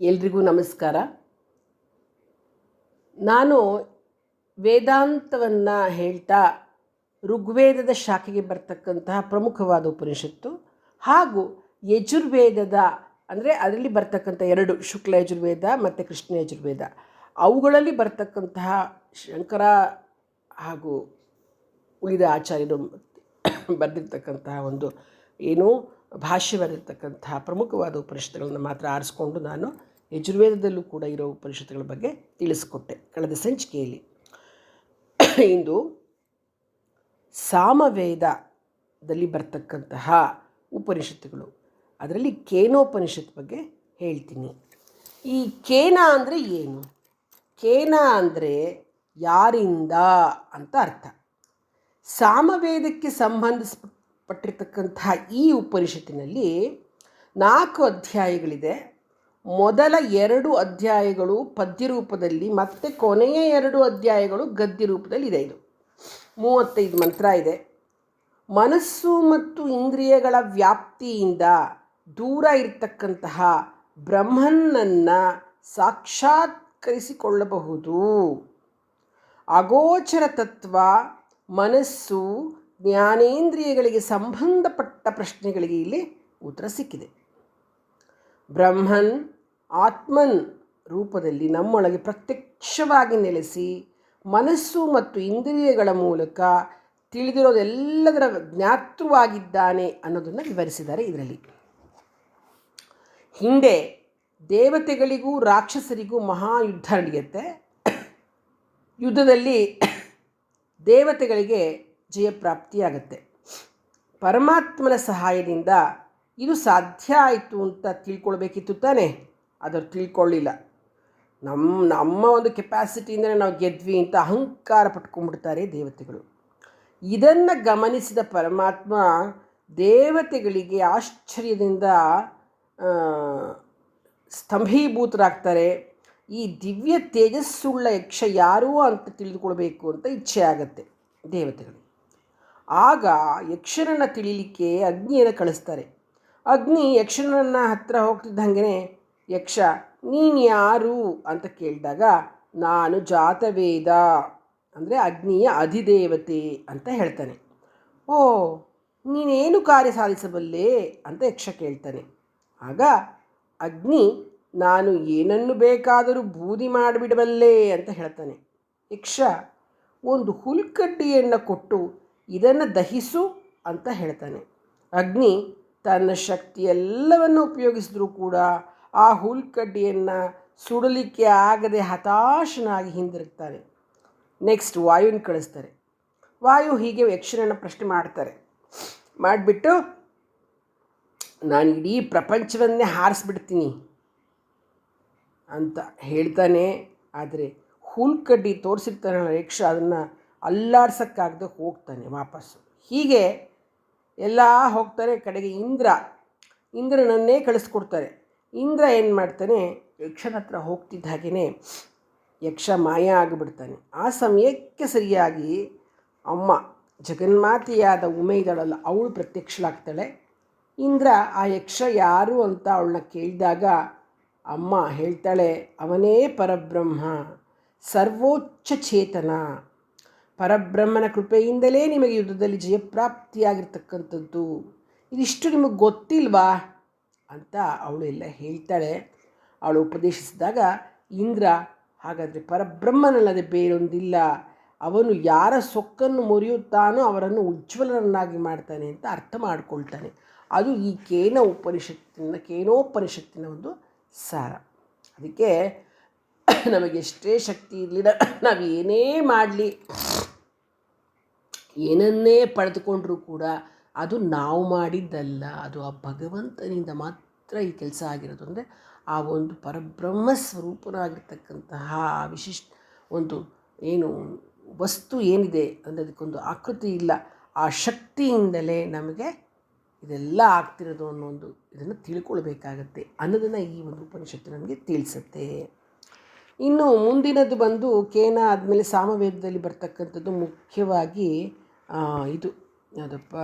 ಎಲ್ರಿಗೂ ನಮಸ್ಕಾರ. ನಾನು ವೇದಾಂತವನ್ನು ಹೇಳ್ತಾ ಋಗ್ವೇದದ ಶಾಖೆಗೆ ಬರ್ತಕ್ಕಂತಹ ಪ್ರಮುಖವಾದ ಉಪನಿಷತ್ತು ಹಾಗೂ ಯಜುರ್ವೇದದ ಅಂದರೆ ಅದರಲ್ಲಿ ಬರ್ತಕ್ಕಂಥ ಎರಡು ಶುಕ್ಲ ಯಜುರ್ವೇದ ಮತ್ತು ಕೃಷ್ಣ ಯಜುರ್ವೇದ ಅವುಗಳಲ್ಲಿ ಬರ್ತಕ್ಕಂತಹ ಶಂಕರ ಹಾಗೂ ಉಳಿದ ಆಚಾರ್ಯರು ಬರೆದಿರ್ತಕ್ಕಂತಹ ಒಂದು ಏನು ಭಾಷ್ಯ ಬರೆದಿರ್ತಕ್ಕಂತಹ ಪ್ರಮುಖವಾದ ಉಪನಿಷತ್ತುಗಳನ್ನು ಮಾತ್ರ ಆರಿಸ್ಕೊಂಡು ನಾನು ಯಜುರ್ವೇದದಲ್ಲೂ ಕೂಡ ಇರೋ ಉಪನಿಷತ್ತುಗಳ ಬಗ್ಗೆ ತಿಳಿಸ್ಕೊಟ್ಟೆ ಕಳೆದ ಸಂಚಿಕೆಯಲ್ಲಿ. ಇಂದು ಸಾಮವೇದದಲ್ಲಿ ಬರ್ತಕ್ಕಂತಹ ಉಪನಿಷತ್ತುಗಳು, ಅದರಲ್ಲಿ ಕೇನೋಪನಿಷತ್ ಬಗ್ಗೆ ಹೇಳ್ತೀನಿ. ಈ ಕೇನ ಅಂದರೆ ಏನು? ಕೇನ ಅಂದರೆ ಯಾರಿಂದ ಅಂತ ಅರ್ಥ. ಸಾಮವೇದಕ್ಕೆ ಸಂಬಂಧಿಸಲ್ಪಟ್ಟಿರ್ತಕ್ಕಂತಹ ಈ ಉಪನಿಷತ್ತಿನಲ್ಲಿ 4 ಅಧ್ಯಾಯಗಳಿದೆ. ಮೊದಲ 2 ಅಧ್ಯಾಯಗಳು ಪದ್ಯ ರೂಪದಲ್ಲಿ ಮತ್ತು ಕೊನೆಯ 2 ಅಧ್ಯಾಯಗಳು ಗದ್ಯ ರೂಪದಲ್ಲಿ ಇದೆ. ಇದು 35 ಮಂತ್ರ ಇದೆ. ಮನಸ್ಸು ಮತ್ತು ಇಂದ್ರಿಯಗಳ ವ್ಯಾಪ್ತಿಯಿಂದ ದೂರ ಇರತಕ್ಕಂತಹ ಬ್ರಹ್ಮನನ್ನು ಸಾಕ್ಷಾತ್ಕರಿಸಿಕೊಳ್ಳಬಹುದು. ಅಗೋಚರ ತತ್ವ, ಮನಸ್ಸು, ಜ್ಞಾನೇಂದ್ರಿಯಗಳಿಗೆ ಸಂಬಂಧಪಟ್ಟ ಪ್ರಶ್ನೆಗಳಿಗೆ ಇಲ್ಲಿ ಉತ್ತರ ಸಿಕ್ಕಿದೆ. ಬ್ರಹ್ಮನ್ ಆತ್ಮನ್ ರೂಪದಲ್ಲಿ ನಮ್ಮೊಳಗೆ ಪ್ರತ್ಯಕ್ಷವಾಗಿ ನೆಲೆಸಿ ಮನಸ್ಸು ಮತ್ತು ಇಂದ್ರಿಯಗಳ ಮೂಲಕ ತಿಳಿದಿರೋದೆಲ್ಲದರ ಜ್ಞಾತೃವಾಗಿದ್ದಾನೆ ಅನ್ನೋದನ್ನು ವಿವರಿಸಿದ್ದಾರೆ ಇದರಲ್ಲಿ. ಹಿಂದೆ ದೇವತೆಗಳಿಗೂ ರಾಕ್ಷಸರಿಗೂ ಮಹಾಯುದ್ಧ ನಡೆಯುತ್ತೆ. ಯುದ್ಧದಲ್ಲಿ ದೇವತೆಗಳಿಗೆ ಜಯಪ್ರಾಪ್ತಿಯಾಗತ್ತೆ. ಪರಮಾತ್ಮನ ಸಹಾಯದಿಂದ ಇದು ಸಾಧ್ಯ ಆಯಿತು ಅಂತ ತಿಳ್ಕೊಳ್ಬೇಕಿತ್ತು ತಾನೇ, ಅದನ್ನು ತಿಳ್ಕೊಳ್ಳಿಲ್ಲ. ನಮ್ಮ ಒಂದು ಕೆಪಾಸಿಟಿಯಿಂದಲೇ ನಾವು ಗೆದ್ವಿ ಅಂತ ಅಹಂಕಾರ ಪಟ್ಕೊಂಡ್ಬಿಡ್ತಾರೆ ದೇವತೆಗಳು. ಇದನ್ನು ಗಮನಿಸಿದ ಪರಮಾತ್ಮ ದೇವತೆಗಳಿಗೆ ಆಶ್ಚರ್ಯದಿಂದ ಸ್ತಂಭೀಭೂತರಾಗ್ತಾರೆ. ಈ ದಿವ್ಯ ತೇಜಸ್ಸುಳ್ಳ ಯಕ್ಷ ಯಾರು ಅಂತ ತಿಳಿದುಕೊಳ್ಬೇಕು ಅಂತ ಇಚ್ಛೆ ಆಗುತ್ತೆ ದೇವತೆಗಳು. ಆಗ ಯಕ್ಷನನ್ನು ತಿಳಿಲಿಕ್ಕೆ ಅಗ್ನಿಯನ್ನು ಕಳಿಸ್ತಾರೆ. ಅಗ್ನಿ ಯಕ್ಷನನ್ನು ಹತ್ತಿರ ಹೋಗ್ತಿದ್ದಂಗೆ ಯಕ್ಷ ನೀನು ಯಾರು ಅಂತ ಕೇಳಿದಾಗ ನಾನು ಜಾತವೇದ ಅಂದರೆ ಅಗ್ನಿಯ ಅಧಿದೇವತೆ ಅಂತ ಹೇಳ್ತಾನೆ. ಓ, ನೀನೇನು ಕಾರ್ಯ ಸಾಧಿಸಬಲ್ಲೆ ಅಂತ ಯಕ್ಷ ಕೇಳ್ತಾನೆ. ಆಗ ಅಗ್ನಿ ನಾನು ಏನನ್ನು ಬೇಕಾದರೂ ಬೂದಿ ಮಾಡಿಬಿಡಬಲ್ಲೆ ಅಂತ ಹೇಳ್ತಾನೆ. ಯಕ್ಷ ಒಂದು ಹುಲ್ಕಡ್ಡಿಯನ್ನು ಕೊಟ್ಟು ಇದನ್ನು ದಹಿಸು ಅಂತ ಹೇಳ್ತಾನೆ. ಅಗ್ನಿ ತನ್ನ ಶಕ್ತಿ ಎಲ್ಲವನ್ನು ಉಪಯೋಗಿಸಿದ್ರೂ ಕೂಡ ಆ ಹುಲ್ಕಡ್ಡಿಯನ್ನು ಸುಡಲಿಕ್ಕೆ ಆಗದೆ ಹತಾಶನಾಗಿ ಹಿಂದಿರುಗ್ತಾನೆ. ನೆಕ್ಸ್ಟ್ ವಾಯುನ ಕಳಿಸ್ತಾರೆ. ವಾಯು ಹೀಗೆ ಯಕ್ಷನನ್ನು ಪ್ರಶ್ನೆ ಮಾಡ್ತಾರೆ. ಮಾಡಿಬಿಟ್ಟು ನಾನು ಇಡೀ ಪ್ರಪಂಚವನ್ನೇ ಹಾರಿಸ್ಬಿಡ್ತೀನಿ ಅಂತ ಹೇಳ್ತಾನೆ. ಆದರೆ ಹುಲ್ಕಡ್ಡಿ ತೋರಿಸಿರ್ತಾನಲ್ಲ ಯಕ್ಷ, ಅದನ್ನು ಅಲ್ಲಾಡ್ಸೋಕ್ಕಾಗದೆ ಹೋಗ್ತಾನೆ ವಾಪಸ್ಸು. ಹೀಗೆ ಎಲ್ಲ ಹೋಗ್ತಾರೆ. ಕಡೆಗೆ ಇಂದ್ರನನ್ನೇ ಕಳಿಸ್ಕೊಡ್ತಾರೆ. ಇಂದ್ರ ಏನು ಮಾಡ್ತಾನೆ, ಯಕ್ಷನ ಹತ್ರ ಹೋಗ್ತಿದ್ದ ಹಾಗೆಯೇ ಯಕ್ಷ ಮಾಯ ಆಗಿಬಿಡ್ತಾನೆ. ಆ ಸಮಯಕ್ಕೆ ಸರಿಯಾಗಿ ಅಮ್ಮ ಜಗನ್ಮಾತೆಯಾದ ಉಮೆ ಇದ್ದಾಳಲ್ಲ, ಅವಳು ಪ್ರತ್ಯಕ್ಷಳಾಗ್ತಾಳೆ. ಇಂದ್ರ ಆ ಯಕ್ಷ ಯಾರು ಅಂತ ಅವಳನ್ನ ಕೇಳಿದಾಗ ಅಮ್ಮ ಹೇಳ್ತಾಳೆ, ಅವನೇ ಪರಬ್ರಹ್ಮ, ಸರ್ವೋಚ್ಚ ಚೇತನ. ಪರಬ್ರಹ್ಮನ ಕೃಪೆಯಿಂದಲೇ ನಿಮಗೆ ಯುದ್ಧದಲ್ಲಿ ಜಯಪ್ರಾಪ್ತಿಯಾಗಿರ್ತಕ್ಕಂಥದ್ದು. ಇದಿಷ್ಟು ನಿಮಗೆ ಗೊತ್ತಿಲ್ವಾ ಅಂತ ಅವಳು ಎಲ್ಲ ಹೇಳ್ತಾಳೆ. ಅವಳು ಉಪದೇಶಿಸಿದಾಗ ಇಂದ್ರ ಹಾಗಾದರೆ ಪರಬ್ರಹ್ಮನಲ್ಲದೆ ಬೇರೊಂದಿಲ್ಲ, ಅವನು ಯಾರ ಸೊಕ್ಕನ್ನು ಮುರಿಯುತ್ತಾನೋ ಅವರನ್ನು ಉಜ್ವಲರನ್ನಾಗಿ ಮಾಡ್ತಾನೆ ಅಂತ ಅರ್ಥ ಮಾಡ್ಕೊಳ್ತಾನೆ. ಅದು ಈ ಕೇನೋಪನಿಷತ್ತಿನ ಒಂದು ಸಾರ. ಅದಕ್ಕೆ ನಮಗೆಷ್ಟೇ ಶಕ್ತಿ ಇರಲಿಲ್ಲ, ನಾವು ಏನೇ ಮಾಡಲಿ, ಏನನ್ನೇ ಪಡೆದುಕೊಂಡ್ರೂ ಕೂಡ ಅದು ನಾವು ಮಾಡಿದ್ದಲ್ಲ, ಅದು ಆ ಭಗವಂತನಿಂದ ಮಾತ್ರ ಈ ಕೆಲಸ ಆಗಿರೋದು. ಅಂದರೆ ಆ ಒಂದು ಪರಬ್ರಹ್ಮ ಸ್ವರೂಪನಾಗಿರ್ತಕ್ಕಂತಹ ವಿಶಿಷ್ಟ ಒಂದು ಏನು ವಸ್ತು ಏನಿದೆ ಅಂದರೆ ಅದಕ್ಕೊಂದು ಆಕೃತಿ ಇಲ್ಲ, ಆ ಶಕ್ತಿಯಿಂದಲೇ ನಮಗೆ ಇದೆಲ್ಲ ಆಗ್ತಿರೋದು ಅನ್ನೋ ಒಂದು ಇದನ್ನು ತಿಳ್ಕೊಳ್ಬೇಕಾಗತ್ತೆ ಅನ್ನೋದನ್ನು ಈ ಒಂದು ಉಪನಿಷತ್ತು ನಮಗೆ ತಿಳಿಸುತ್ತೆ. ಇನ್ನು ಮುಂದಿನದು ಬಂದು ಕೇನ ಆದಮೇಲೆ ಸಾಮವೇದದಲ್ಲಿ ಬರ್ತಕ್ಕಂಥದ್ದು ಮುಖ್ಯವಾಗಿ ಇದು ಯಾವುದಪ್ಪ,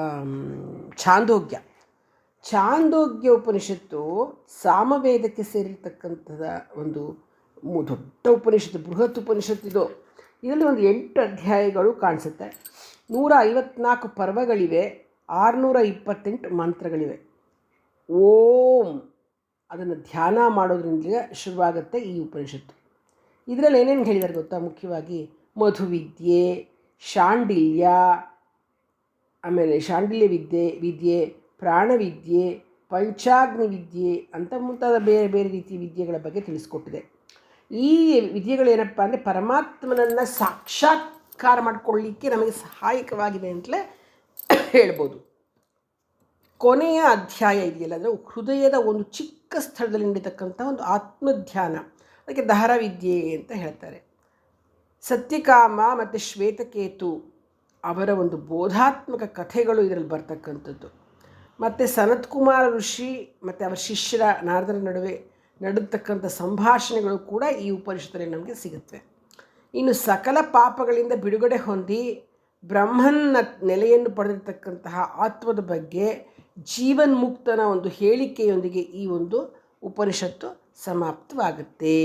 ಛಾಂದೋಗ್ಯ. ಛಾಂದೋಗ್ಯ ಉಪನಿಷತ್ತು ಸಾಮವೇದಕ್ಕೆ ಸೇರಿರ್ತಕ್ಕಂಥದ ಒಂದು ದೊಡ್ಡ ಉಪನಿಷತ್ತು, ಬೃಹತ್ ಉಪನಿಷತ್ತಿದು. ಇದರಲ್ಲಿ ಒಂದು 8 ಅಧ್ಯಾಯಗಳು ಕಾಣಿಸುತ್ತೆ. 154 ಪರ್ವಗಳಿವೆ, 628 ಮಂತ್ರಗಳಿವೆ. ಓಂ ಅದನ್ನು ಧ್ಯಾನ ಮಾಡೋದ್ರಿಂದ ಶುರುವಾಗುತ್ತೆ ಈ ಉಪನಿಷತ್ತು. ಇದರಲ್ಲಿ ಏನೇನು ಹೇಳಿದ್ದಾರೆ ಗೊತ್ತಾ? ಮುಖ್ಯವಾಗಿ ಮಧುವಿದ್ಯೆ, ಶಾಂಡಿಲ್ಯ, ಆಮೇಲೆ ಶಾಂಡಿಲ್ಯ ವಿದ್ಯೆ, ಪ್ರಾಣವಿದ್ಯೆ, ಪಂಚಾಗ್ನಿ ವಿದ್ಯೆ ಅಂತ ಮುಂತಾದ ಬೇರೆ ಬೇರೆ ರೀತಿಯ ವಿದ್ಯೆಗಳ ಬಗ್ಗೆ ತಿಳಿಸ್ಕೊಟ್ಟಿದೆ. ಈ ವಿದ್ಯೆಗಳೇನಪ್ಪ ಅಂದರೆ ಪರಮಾತ್ಮನನ್ನು ಸಾಕ್ಷಾತ್ಕಾರ ಮಾಡಿಕೊಳ್ಳಲಿಕ್ಕೆ ನಮಗೆ ಸಹಾಯಕವಾಗಿದೆ ಅಂತಲೇ ಹೇಳ್ಬೋದು. ಕೊನೆಯ ಅಧ್ಯಾಯ ಇದೆಯಲ್ಲ, ಅಂದರೆ ಹೃದಯದ ಒಂದು ಚಿಕ್ಕ ಸ್ಥಳದಲ್ಲಿ ನಡೀತಕ್ಕಂಥ ಒಂದು ಆತ್ಮಧ್ಯಾನ, ಅದಕ್ಕೆ ದಹರ ವಿದ್ಯೆ ಅಂತ ಹೇಳ್ತಾರೆ. ಸತ್ಯಕಾಮ ಮತ್ತು ಶ್ವೇತಕೇತು ಅವರ ಒಂದು ಬೋಧಾತ್ಮಕ ಕಥೆಗಳು ಇದರಲ್ಲಿ ಬರ್ತಕ್ಕಂಥದ್ದು. ಮತ್ತು ಸನತ್ಕುಮಾರ ಋಷಿ ಮತ್ತು ಅವರ ಶಿಷ್ಯರ ನಾರದರ ನಡುವೆ ನಡೆದತಕ್ಕಂಥ ಸಂಭಾಷಣೆಗಳು ಕೂಡ ಈ ಉಪನಿಷತ್ತಲ್ಲಿ ನಮಗೆ ಸಿಗುತ್ತವೆ. ಇನ್ನು ಸಕಲ ಪಾಪಗಳಿಂದ ಬಿಡುಗಡೆ ಹೊಂದಿ ಬ್ರಹ್ಮನ ನೆಲೆಯನ್ನು ಪಡೆದಿರ್ತಕ್ಕಂತಹ ಆತ್ಮದ ಬಗ್ಗೆ ಜೀವನ್ಮುಕ್ತನ ಒಂದು ಹೇಳಿಕೆಯೊಂದಿಗೆ ಈ ಒಂದು ಉಪನಿಷತ್ತು ಸಮಾಪ್ತವಾಗುತ್ತೆ.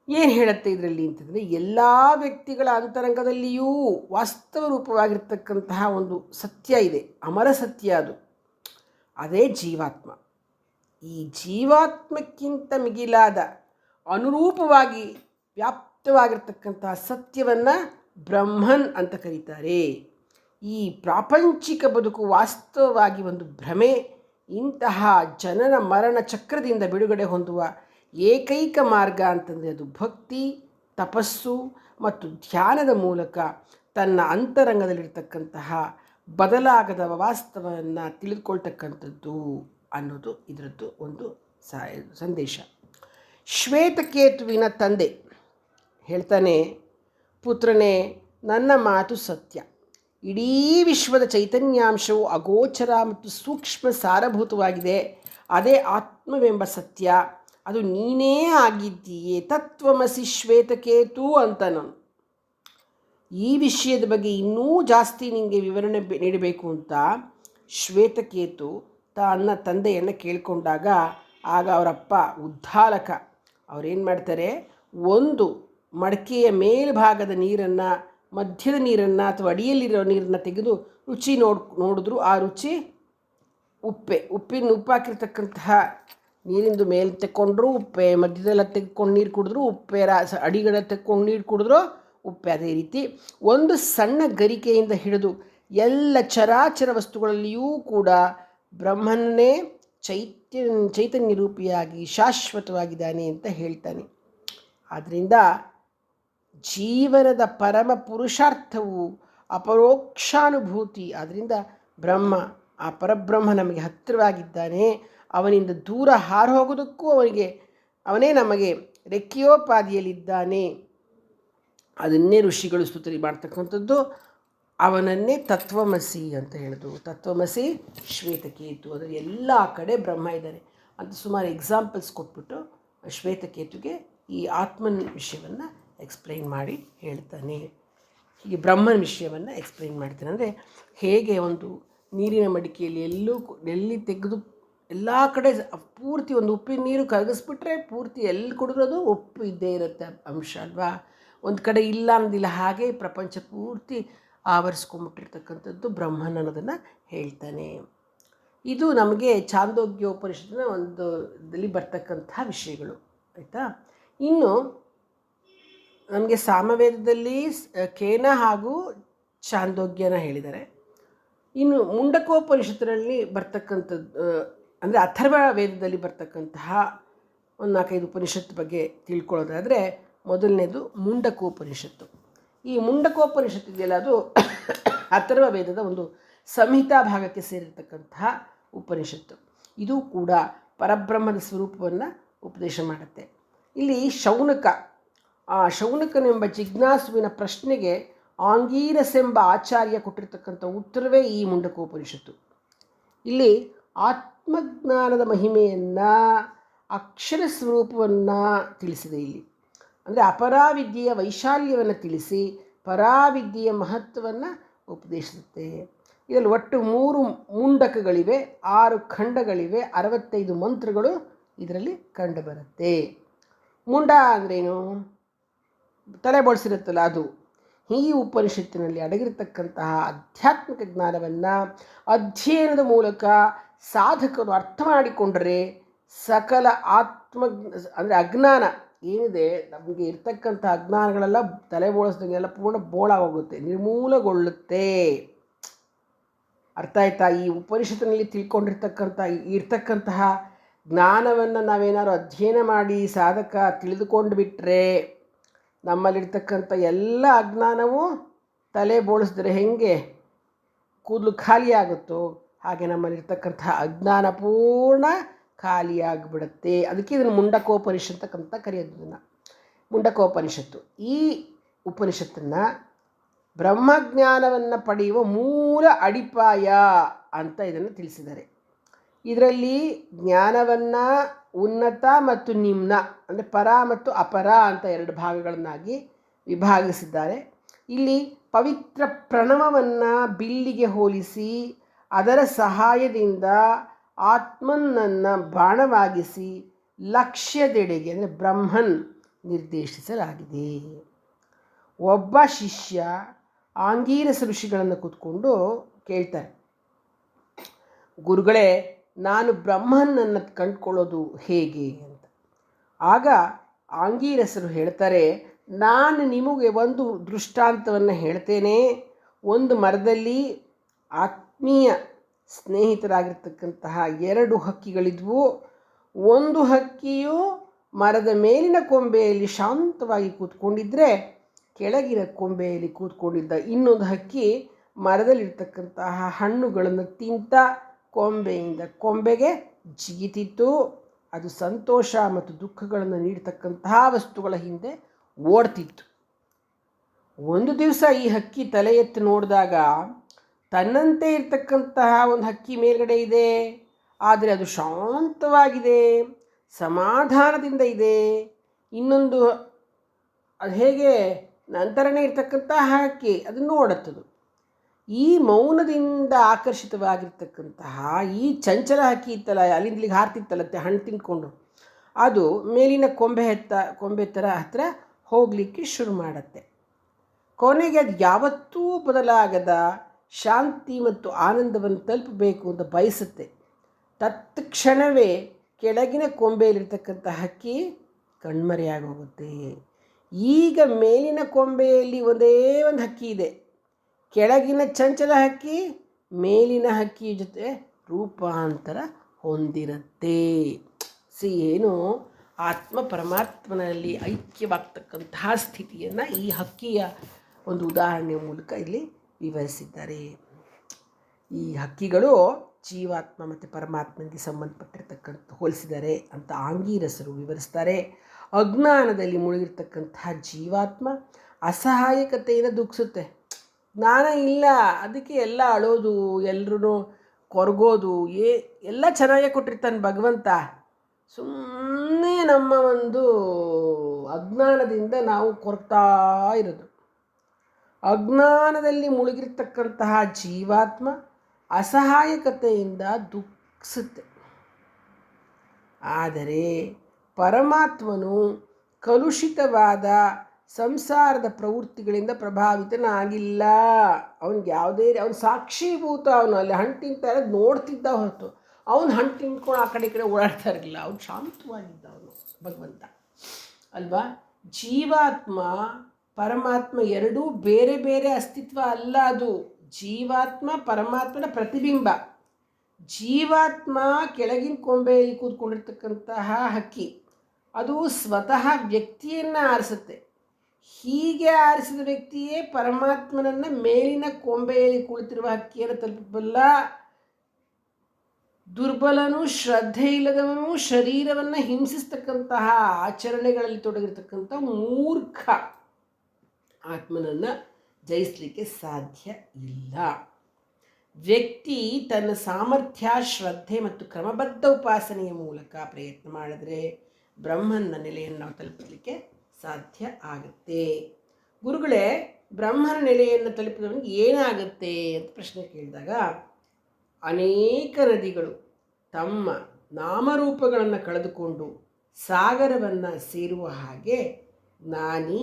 ಏನು ಹೇಳುತ್ತೆ ಇದರಲ್ಲಿ ಅಂತಂದರೆ, ಎಲ್ಲ ವ್ಯಕ್ತಿಗಳ ಅಂತರಂಗದಲ್ಲಿಯೂ ವಾಸ್ತವ ರೂಪವಾಗಿರ್ತಕ್ಕಂತಹ ಒಂದು ಸತ್ಯ ಇದೆ, ಅಮರ ಸತ್ಯ. ಅದೇ ಜೀವಾತ್ಮ. ಈ ಜೀವಾತ್ಮಕ್ಕಿಂತ ಮಿಗಿಲಾದ ಅನುರೂಪವಾಗಿ ವ್ಯಾಪ್ತವಾಗಿರ್ತಕ್ಕಂತಹ ಸತ್ಯವನ್ನು ಬ್ರಹ್ಮನ್ ಅಂತ ಕರೀತಾರೆ. ಈ ಪ್ರಾಪಂಚಿಕ ಬದುಕು ವಾಸ್ತವವಾಗಿ ಒಂದು ಭ್ರಮೆ. ಇಂತಹ ಜನನ ಮರಣ ಚಕ್ರದಿಂದ ಬಿಡುಗಡೆ ಹೊಂದುವ ಏಕೈಕ ಮಾರ್ಗ ಅಂತಂದರೆ ಅದು ಭಕ್ತಿ, ತಪಸ್ಸು ಮತ್ತು ಧ್ಯಾನದ ಮೂಲಕ ತನ್ನ ಅಂತರಂಗದಲ್ಲಿರ್ತಕ್ಕಂತಹ ಬದಲಾಗದ ವಾಸ್ತವವನ್ನು ತಿಳಿದುಕೊಳ್ತಕ್ಕಂಥದ್ದು ಅನ್ನೋದು ಇದರದ್ದು ಒಂದು ಸಂದೇಶ. ಶ್ವೇತಕೇತುವಿನ ತಂದೆ ಹೇಳ್ತಾನೆ, ಪುತ್ರನೇ, ನನ್ನ ಮಾತು ಸತ್ಯ. ಇಡೀ ವಿಶ್ವದ ಚೈತನ್ಯಾಂಶವು ಅಗೋಚರ ಮತ್ತು ಸೂಕ್ಷ್ಮ ಸಾರಭೂತವಾಗಿದೆ. ಅದೇ ಆತ್ಮವೆಂಬ ಸತ್ಯ. ಅದು ನೀನೇ ಆಗಿದ್ದೀಯೇ. ತತ್ವಮಸಿ ಶ್ವೇತಕೇತು ಅಂತ ನಾನು ಈ ವಿಷಯದ ಬಗ್ಗೆ ಇನ್ನೂ ಜಾಸ್ತಿ ನಿಮಗೆ ವಿವರಣೆ ನೀಡಬೇಕು ಅಂತ ಶ್ವೇತಕೇತು ತನ್ನ ತಂದೆಯನ್ನು ಕೇಳಿಕೊಂಡಾಗ, ಆಗ ಅವರಪ್ಪ ಉದ್ದಾಲಕ ಅವರೇನು ಮಾಡ್ತಾರೆ, ಒಂದು ಮಡಕೆಯ ಮೇಲ್ಭಾಗದ ನೀರನ್ನು, ಮಧ್ಯದ ನೀರನ್ನು ಅಥವಾ ಅಡಿಯಲ್ಲಿರೋ ನೀರನ್ನು ತೆಗೆದು ರುಚಿ ನೋಡಿದ್ರು. ಆ ರುಚಿ ಉಪ್ಪಾಕಿರ್ತಕ್ಕಂತಹ ನೀರಿಂದು ಮೇಲೆ ತೆಕ್ಕೊಂಡ್ರು ಉಪ್ಪೆ, ಮಧ್ಯದೆಲ್ಲ ತೆಗೆದುಕೊಂಡು ನೀರು ಕುಡಿದ್ರು ಉಪ್ಪೆ, ಅಡಿಗಡೆ ತೆಕ್ಕೊಂಡು ನೀರು ಕುಡಿದ್ರು ಉಪ್ಪೆ. ಅದೇ ರೀತಿ ಒಂದು ಸಣ್ಣ ಗರಿಕೆಯಿಂದ ಹಿಡಿದು ಎಲ್ಲ ಚರಾಚರ ವಸ್ತುಗಳಲ್ಲಿಯೂ ಕೂಡ ಬ್ರಹ್ಮನೇ ಚೈತನ್ಯ ರೂಪಿಯಾಗಿ ಶಾಶ್ವತವಾಗಿದ್ದಾನೆ ಅಂತ ಹೇಳ್ತಾನೆ. ಆದ್ದರಿಂದ ಜೀವನದ ಪರಮ ಪುರುಷಾರ್ಥವು ಅಪರೋಕ್ಷಾನುಭೂತಿ. ಆದ್ದರಿಂದ ಬ್ರಹ್ಮ, ಆ ಪರಬ್ರಹ್ಮ ನಮಗೆ ಹತ್ತಿರವಾಗಿದ್ದಾನೆ. ಅವನಿಂದ ದೂರ ಹಾರು ಹೋಗೋದಕ್ಕೂ ಅವನೇ ನಮಗೆ ರೆಕ್ಕಿಯೋಪಾದಿಯಲ್ಲಿದ್ದಾನೆ. ಅದನ್ನೇ ಋಷಿಗಳು ಸ್ತುತಿ ಮಾಡ್ತಕ್ಕಂಥದ್ದು. ಅವನನ್ನೇ ತತ್ವಮಸಿ ಅಂತ ಹೇಳೋದು. ತತ್ವಮಸಿ ಶ್ವೇತಕೇತು, ಅದರ ಎಲ್ಲ ಕಡೆ ಬ್ರಹ್ಮ ಇದ್ದಾನೆ ಅಂತ ಸುಮಾರು ಎಕ್ಸಾಂಪಲ್ಸ್ ಕೊಟ್ಬಿಟ್ಟು ಶ್ವೇತಕೇತುಗೆ ಈ ಆತ್ಮನ ವಿಷಯವನ್ನು ಎಕ್ಸ್ಪ್ಲೈನ್ ಮಾಡಿ ಹೇಳ್ತಾನೆ. ಹೀಗೆ ಬ್ರಹ್ಮನ ವಿಷಯವನ್ನು ಎಕ್ಸ್ಪ್ಲೈನ್ ಮಾಡ್ತಾನೆ. ಅಂದರೆ ಹೇಗೆ ಒಂದು ನೀರಿನ ಮಡಿಕೆಯಲ್ಲಿ ಎಲ್ಲಿ ತೆಗೆದು ಎಲ್ಲ ಕಡೆ ಪೂರ್ತಿ ಒಂದು ಉಪ್ಪಿನ ನೀರು ಕರಗಿಸ್ಬಿಟ್ರೆ ಪೂರ್ತಿ ಎಲ್ಲಿ ಕುಡಿದ್ರದು ಉಪ್ಪು ಇದ್ದೇ ಇರುತ್ತೆ ಅಂಶ ಅಲ್ವಾ. ಒಂದು ಕಡೆ ಇಲ್ಲ ಅನ್ನೋದಿಲ್ಲ. ಹಾಗೆ ಪ್ರಪಂಚ ಪೂರ್ತಿ ಆವರಿಸ್ಕೊಂಡ್ಬಿಟ್ಟಿರ್ತಕ್ಕಂಥದ್ದು ಬ್ರಹ್ಮನ್ ಅನ್ನೋದನ್ನು ಹೇಳ್ತಾನೆ. ಇದು ನಮಗೆ ಛಾಂದೋಗ್ಯೋಪನಿಷತ್ತಿನ ಒಂದು ಇದರಲ್ಲಿ ಬರ್ತಕ್ಕಂಥ ವಿಷಯಗಳು, ಆಯಿತಾ. ಇನ್ನು ನಮಗೆ ಸಾಮವೇದದಲ್ಲಿ ಕೇನ ಹಾಗೂ ಛಾಂದೋಗ್ಯನ ಹೇಳಿದ್ದಾರೆ. ಇನ್ನು ಮುಂಡಕೋಪನಿಷತ್ತಿನಲ್ಲಿ ಬರ್ತಕ್ಕಂಥದ್ದು ಅಂದರೆ ಅಥರ್ವ ವೇದದಲ್ಲಿ ಬರ್ತಕ್ಕಂತಹ ಒಂದು 4-5 ಉಪನಿಷತ್ತು ಬಗ್ಗೆ ತಿಳ್ಕೊಳ್ಳೋದಾದರೆ, ಮೊದಲನೇದು ಮುಂಡಕೋಪನಿಷತ್ತು. ಈ ಮುಂಡಕೋಪನಿಷತ್ತು ಇದೆಯಲ್ಲ, ಅದು ಅಥರ್ವ ವೇದದ ಒಂದು ಸಂಹಿತಾ ಭಾಗಕ್ಕೆ ಸೇರಿರ್ತಕ್ಕಂತಹ ಉಪನಿಷತ್ತು. ಇದು ಕೂಡ ಪರಬ್ರಹ್ಮದ ಸ್ವರೂಪವನ್ನು ಉಪದೇಶ ಮಾಡುತ್ತೆ. ಇಲ್ಲಿ ಶೌನಕನೆಂಬ ಜಿಜ್ಞಾಸುವಿನ ಪ್ರಶ್ನೆಗೆ ಆಂಗೀರಸೆಂಬ ಆಚಾರ್ಯ ಕೊಟ್ಟಿರ್ತಕ್ಕಂಥ ಉತ್ತರವೇ ಈ ಮುಂಡಕೋಪನಿಷತ್ತು. ಇಲ್ಲಿ ಆತ್ಮಜ್ಞಾನದ ಮಹಿಮೆಯನ್ನು, ಅಕ್ಷರ ಸ್ವರೂಪವನ್ನು ತಿಳಿಸಿದೆ. ಇಲ್ಲಿ ಅಂದರೆ ಅಪರಾವಿದ್ಯೆಯ ವೈಶಾಲ್ಯವನ್ನು ತಿಳಿಸಿ ಪರಾವಿದ್ಯೆಯ ಮಹತ್ವವನ್ನು ಉಪದೇಶಿಸುತ್ತೆ. ಇದರಲ್ಲಿ ಒಟ್ಟು 3 ಮುಂಡಕಗಳಿವೆ, 6 ಖಂಡಗಳಿವೆ, 65 ಮಂತ್ರಗಳು ಇದರಲ್ಲಿ ಕಂಡುಬರುತ್ತೆ. ಮುಂಡ ಅಂದ್ರೇನು? ತಲೆ ಬೋಳಿಸಿರುತ್ತಲ್ಲ ಅದು. ಈ ಉಪನಿಷತ್ತಿನಲ್ಲಿ ಅಡಗಿರತಕ್ಕಂತಹ ಆಧ್ಯಾತ್ಮಿಕ ಜ್ಞಾನವನ್ನು ಅಧ್ಯಯನದ ಮೂಲಕ ಸಾಧಕರು ಅರ್ಥ ಮಾಡಿಕೊಂಡರೆ ಸಕಲ ಅಂದರೆ ಅಜ್ಞಾನ ಏನಿದೆ, ನಮಗೆ ಇರ್ತಕ್ಕಂಥ ಅಜ್ಞಾನಗಳೆಲ್ಲ ತಲೆ ಬೋಳಿಸ್ದಂಗೆಲ್ಲ ಪೂರ್ಣ ಬೋಳಾಗೋಗುತ್ತೆ, ನಿರ್ಮೂಲಗೊಳ್ಳುತ್ತೆ. ಅರ್ಥ ಆಯ್ತಾ? ಈ ಉಪನಿಷತ್ತಿನಲ್ಲಿ ಇರ್ತಕ್ಕಂತಹ ಜ್ಞಾನವನ್ನು ನಾವೇನಾದ್ರು ಅಧ್ಯಯನ ಮಾಡಿ ಸಾಧಕ ತಿಳಿದುಕೊಂಡು ಬಿಟ್ಟರೆ ನಮ್ಮಲ್ಲಿರ್ತಕ್ಕಂಥ ಎಲ್ಲ ಅಜ್ಞಾನವೂ ತಲೆ ಬೋಳಿಸಿದ್ರೆ ಹೆಂಗೆ ಕೂದಲು ಖಾಲಿಯಾಗುತ್ತೋ ಹಾಗೆ ನಮ್ಮಲ್ಲಿರ್ತಕ್ಕಂಥ ಅಜ್ಞಾನ ಪೂರ್ಣ ಖಾಲಿಯಾಗಿಬಿಡುತ್ತೆ. ಅದಕ್ಕೆ ಇದನ್ನು ಮುಂಡಕೋಪನಿಷತ್ತು ಅಂತ ಕರೆಯೋದು. ಇದನ್ನು ಮುಂಡಕೋಪನಿಷತ್ತು. ಈ ಉಪನಿಷತ್ತನ್ನು ಬ್ರಹ್ಮಜ್ಞಾನವನ್ನು ಪಡೆಯುವ ಮೂಲ ಅಡಿಪಾಯ ಅಂತ ಇದನ್ನು ತಿಳಿಸಿದ್ದಾರೆ. ಇದರಲ್ಲಿ ಜ್ಞಾನವನ್ನು ಉನ್ನತ ಮತ್ತು ನಿಮ್ನ ಅಂದರೆ ಪರ ಮತ್ತು ಅಪರ ಅಂತ 2 ಭಾಗಗಳನ್ನಾಗಿ ವಿಭಾಗಿಸಿದ್ದಾರೆ. ಇಲ್ಲಿ ಪವಿತ್ರ ಪ್ರಣವವನ್ನು ಬಿಲ್ಲಿಗೆ ಹೋಲಿಸಿ ಅದರ ಸಹಾಯದಿಂದ ಆತ್ಮನನ್ನು ಬಾಣವಾಗಿಸಿ ಲಕ್ಷ್ಯದೆಡೆಗೆ ಅಂದರೆ ಬ್ರಹ್ಮನ್ ನಿರ್ದೇಶಿಸಲಾಗಿದೆ. ಒಬ್ಬ ಶಿಷ್ಯ ಆಂಗೀರಸ ಋಷಿಗಳನ್ನು ಕೂತ್ಕೊಂಡು ಕೇಳ್ತಾರೆ, ಗುರುಗಳೇ, ನಾನು ಬ್ರಹ್ಮನನ್ನು ಕಂಡುಕೊಳ್ಳೋದು ಹೇಗೆ ಅಂತ. ಆಗ ಆಂಗೀರಸರು ಹೇಳ್ತಾರೆ, ನಾನು ನಿಮಗೆ ಒಂದು ದೃಷ್ಟಾಂತವನ್ನು ಹೇಳ್ತೇನೆ. ಒಂದು ಮರದಲ್ಲಿ ಆತ್ಮೀಯ ಸ್ನೇಹಿತರಾಗಿರ್ತಕ್ಕಂತಹ 2 ಹಕ್ಕಿಗಳಿದ್ವು. ಒಂದು ಹಕ್ಕಿಯು ಮರದ ಮೇಲಿನ ಕೊಂಬೆಯಲ್ಲಿ ಶಾಂತವಾಗಿ ಕೂತ್ಕೊಂಡಿದ್ದರೆ ಕೆಳಗಿನ ಕೊಂಬೆಯಲ್ಲಿ ಕೂತ್ಕೊಂಡಿದ್ದ ಇನ್ನೊಂದು ಹಕ್ಕಿ ಮರದಲ್ಲಿರ್ತಕ್ಕಂತಹ ಹಣ್ಣುಗಳನ್ನು ತಿಂತ ಕೊಂಬೆಯಿಂದ ಕೊಂಬೆಗೆ ಜಿಗಿತಿತ್ತು. ಅದು ಸಂತೋಷ ಮತ್ತು ದುಃಖಗಳನ್ನು ನೀಡತಕ್ಕಂತಹ ವಸ್ತುಗಳ ಹಿಂದೆ ಓಡ್ತಿತ್ತು. ಒಂದು ದಿವಸ ಈ ಹಕ್ಕಿ ತಲೆ ಎತ್ತಿ ನೋಡಿದಾಗ ತನ್ನಂತೆ ಇರ್ತಕ್ಕಂತಹ ಒಂದು ಹಕ್ಕಿ ಮೇಲ್ಗಡೆ ಇದೆ, ಆದರೆ ಅದು ಶಾಂತವಾಗಿದೆ, ಸಮಾಧಾನದಿಂದ ಇದೆ. ಇನ್ನೊಂದು ಅದು ಹೇಗೆ ನಂತರನೇ ಇರ್ತಕ್ಕಂತಹ ಹಕ್ಕಿ ಅದನ್ನು ನೋಡುತ್ತದು. ಈ ಮೌನದಿಂದ ಆಕರ್ಷಿತವಾಗಿರ್ತಕ್ಕಂತಹ ಈ ಚಂಚಲ ಹಕ್ಕಿ ಇತ್ತಲ್ಲ, ಅಲ್ಲಿಂದಲಿಗೆ ಹಾರ್ತಿತ್ತಲ್ಲತ್ತೆ ಹಣ್ಣು ತಿಂದ್ಕೊಂಡು, ಅದು ಮೇಲಿನ ಕೊಂಬೆ ಥರ ಹತ್ತಿರ ಹೋಗಲಿಕ್ಕೆ ಶುರು ಮಾಡುತ್ತೆ. ಕೊನೆಗೆ ಅದು ಯಾವತ್ತೂ ಬದಲಾಗದ ಶಾಂತಿ ಮತ್ತು ಆನಂದವನ್ನು ತಲುಪಬೇಕು ಅಂತ ಬಯಸುತ್ತೆ. ತತ್ಕ್ಷಣವೇ ಕೆಳಗಿನ ಕೊಂಬೆಯಲ್ಲಿರ್ತಕ್ಕಂಥ ಹಕ್ಕಿ ಕಣ್ಮರೆಯಾಗೋಗುತ್ತೆ. ಈಗ ಮೇಲಿನ ಕೊಂಬೆಯಲ್ಲಿ ಒಂದೇ ಒಂದು ಹಕ್ಕಿ ಇದೆ. ಕೆಳಗಿನ ಚಂಚಲ ಹಕ್ಕಿ ಮೇಲಿನ ಹಕ್ಕಿಯ ಜೊತೆ ರೂಪಾಂತರ ಹೊಂದಿರುತ್ತೆ. ಏನು ಆತ್ಮ ಪರಮಾತ್ಮನಲ್ಲಿ ಐಕ್ಯವಾಗ್ತಕ್ಕಂತಹ ಸ್ಥಿತಿಯನ್ನು ಈ ಹಕ್ಕಿಯ ಒಂದು ಉದಾಹರಣೆಯ ಮೂಲಕ ಇಲ್ಲಿ ವಿವರಿಸಿದ್ದಾರೆ. ಈ ಹಕ್ಕಿಗಳು ಜೀವಾತ್ಮ ಮತ್ತು ಪರಮಾತ್ಮನಿಗೆ ಸಂಬಂಧಪಟ್ಟಿರ್ತಕ್ಕಂಥ ಹೋಲಿಸಿದ್ದಾರೆ ಅಂತ ಆಂಗೀರಸರು ವಿವರಿಸ್ತಾರೆ. ಅಜ್ಞಾನದಲ್ಲಿ ಮುಳುಗಿರ್ತಕ್ಕಂತಹ ಜೀವಾತ್ಮ ಅಸಹಾಯಕತೆಯನ್ನು ದುಃಖಿಸುತ್ತೆ. ಜ್ಞಾನ ಇಲ್ಲ, ಅದಕ್ಕೆ ಎಲ್ಲ ಅಳೋದು, ಎಲ್ಲರೂ ಕೊರಗೋದು, ಎಲ್ಲ ಚೆನ್ನಾಗೇ ಕೊಟ್ಟಿರ್ತಾನೆ ಭಗವಂತ. ಸುಮ್ಮನೆ ನಮ್ಮ ಒಂದು ಅಜ್ಞಾನದಿಂದ ನಾವು ಕೊರಗ್ತಾ ಇರೋದು. ಅಜ್ಞಾನದಲ್ಲಿ ಮುಳುಗಿರ್ತಕ್ಕಂತಹ ಜೀವಾತ್ಮ ಅಸಹಾಯಕತೆಯಿಂದ ದುಃಖಿಸುತ್ತೆ. ಆದರೆ ಪರಮಾತ್ಮನು ಕಲುಷಿತವಾದ ಸಂಸಾರದ ಪ್ರವೃತ್ತಿಗಳಿಂದ ಪ್ರಭಾವಿತನಾಗಿಲ್ಲ. ಅವನಿಗೆ ಅವನು ಸಾಕ್ಷೀಭೂತ. ಅವನು ಅಲ್ಲಿ ಹಣ್ಣು ತಿಂತಾ ಇರೋದು ನೋಡ್ತಿದ್ದ ಹೊರತು ಅವನು ಹಣ್ಣು ತಿಂದ್ಕೊಂಡು ಆ ಕಡೆ ಈ ಕಡೆ ಓಡಾಡ್ತಾ ಇರಲಿಲ್ಲ. ಅವನು ಶಾಂತವಾಗಿದ್ದ ಅವನು ಭಗವಂತ ಅಲ್ವಾ. ಜೀವಾತ್ಮ ಪರಮಾತ್ಮ ಎರಡೂ ಬೇರೆ ಬೇರೆ ಅಸ್ತಿತ್ವ ಅಲ್ಲ. ಅದು ಜೀವಾತ್ಮ ಪರಮಾತ್ಮನ ಪ್ರತಿಬಿಂಬ. ಜೀವಾತ್ಮ ಕೆಳಗಿನ ಕೊಂಬೆಯಲ್ಲಿ ಕೂತ್ಕೊಂಡಿರ್ತಕ್ಕಂತಹ ಹಕ್ಕಿ, ಅದು ಸ್ವತಃ ವ್ಯಕ್ತಿಯನ್ನು ಆರಿಸುತ್ತೆ. ಹೀಗೆ ಆರಿಸಿದ ವ್ಯಕ್ತಿಯೇ ಪರಮಾತ್ಮನನ್ನು ಮೇಲಿನ ಕೊಂಬೆಯಲ್ಲಿ ಕುಳಿತಿರುವ ಹಕ್ಕಿಯನ್ನು ತಲುಪಬಲ್ಲ. ದುರ್ಬಲನು, ಶ್ರದ್ಧೆ ಇಲ್ಲದವನು, ಶರೀರವನ್ನು ಹಿಂಸಿಸ್ತಕ್ಕಂತಹ ಆಚರಣೆಗಳಲ್ಲಿ ತೊಡಗಿರ್ತಕ್ಕಂಥ ಮೂರ್ಖ ಆತ್ಮನನ್ನು ಜಯಿಸಲಿಕ್ಕೆ ಸಾಧ್ಯ ಇಲ್ಲ. ವ್ಯಕ್ತಿ ತನ್ನ ಸಾಮರ್ಥ್ಯ, ಶ್ರದ್ಧೆ ಮತ್ತು ಕ್ರಮಬದ್ಧ ಉಪಾಸನೆಯ ಮೂಲಕ ಪ್ರಯತ್ನ ಮಾಡಿದರೆ ಬ್ರಹ್ಮನ ನೆಲೆಯನ್ನು ನಾವು ತಲುಪಲಿಕ್ಕೆ ಸಾಧ್ಯ ಆಗುತ್ತೆ. ಗುರುಗಳೇ, ಬ್ರಹ್ಮನ ನೆಲೆಯನ್ನು ತಲುಪಿದವನಿಗೆ ಏನಾಗುತ್ತೆ ಅಂತ ಪ್ರಶ್ನೆ ಕೇಳಿದಾಗ, ಅನೇಕ ನದಿಗಳು ತಮ್ಮ ನಾಮರೂಪಗಳನ್ನು ಕಳೆದುಕೊಂಡು ಸಾಗರವನ್ನು ಸೇರುವ ಹಾಗೆ ಜ್ಞಾನಿ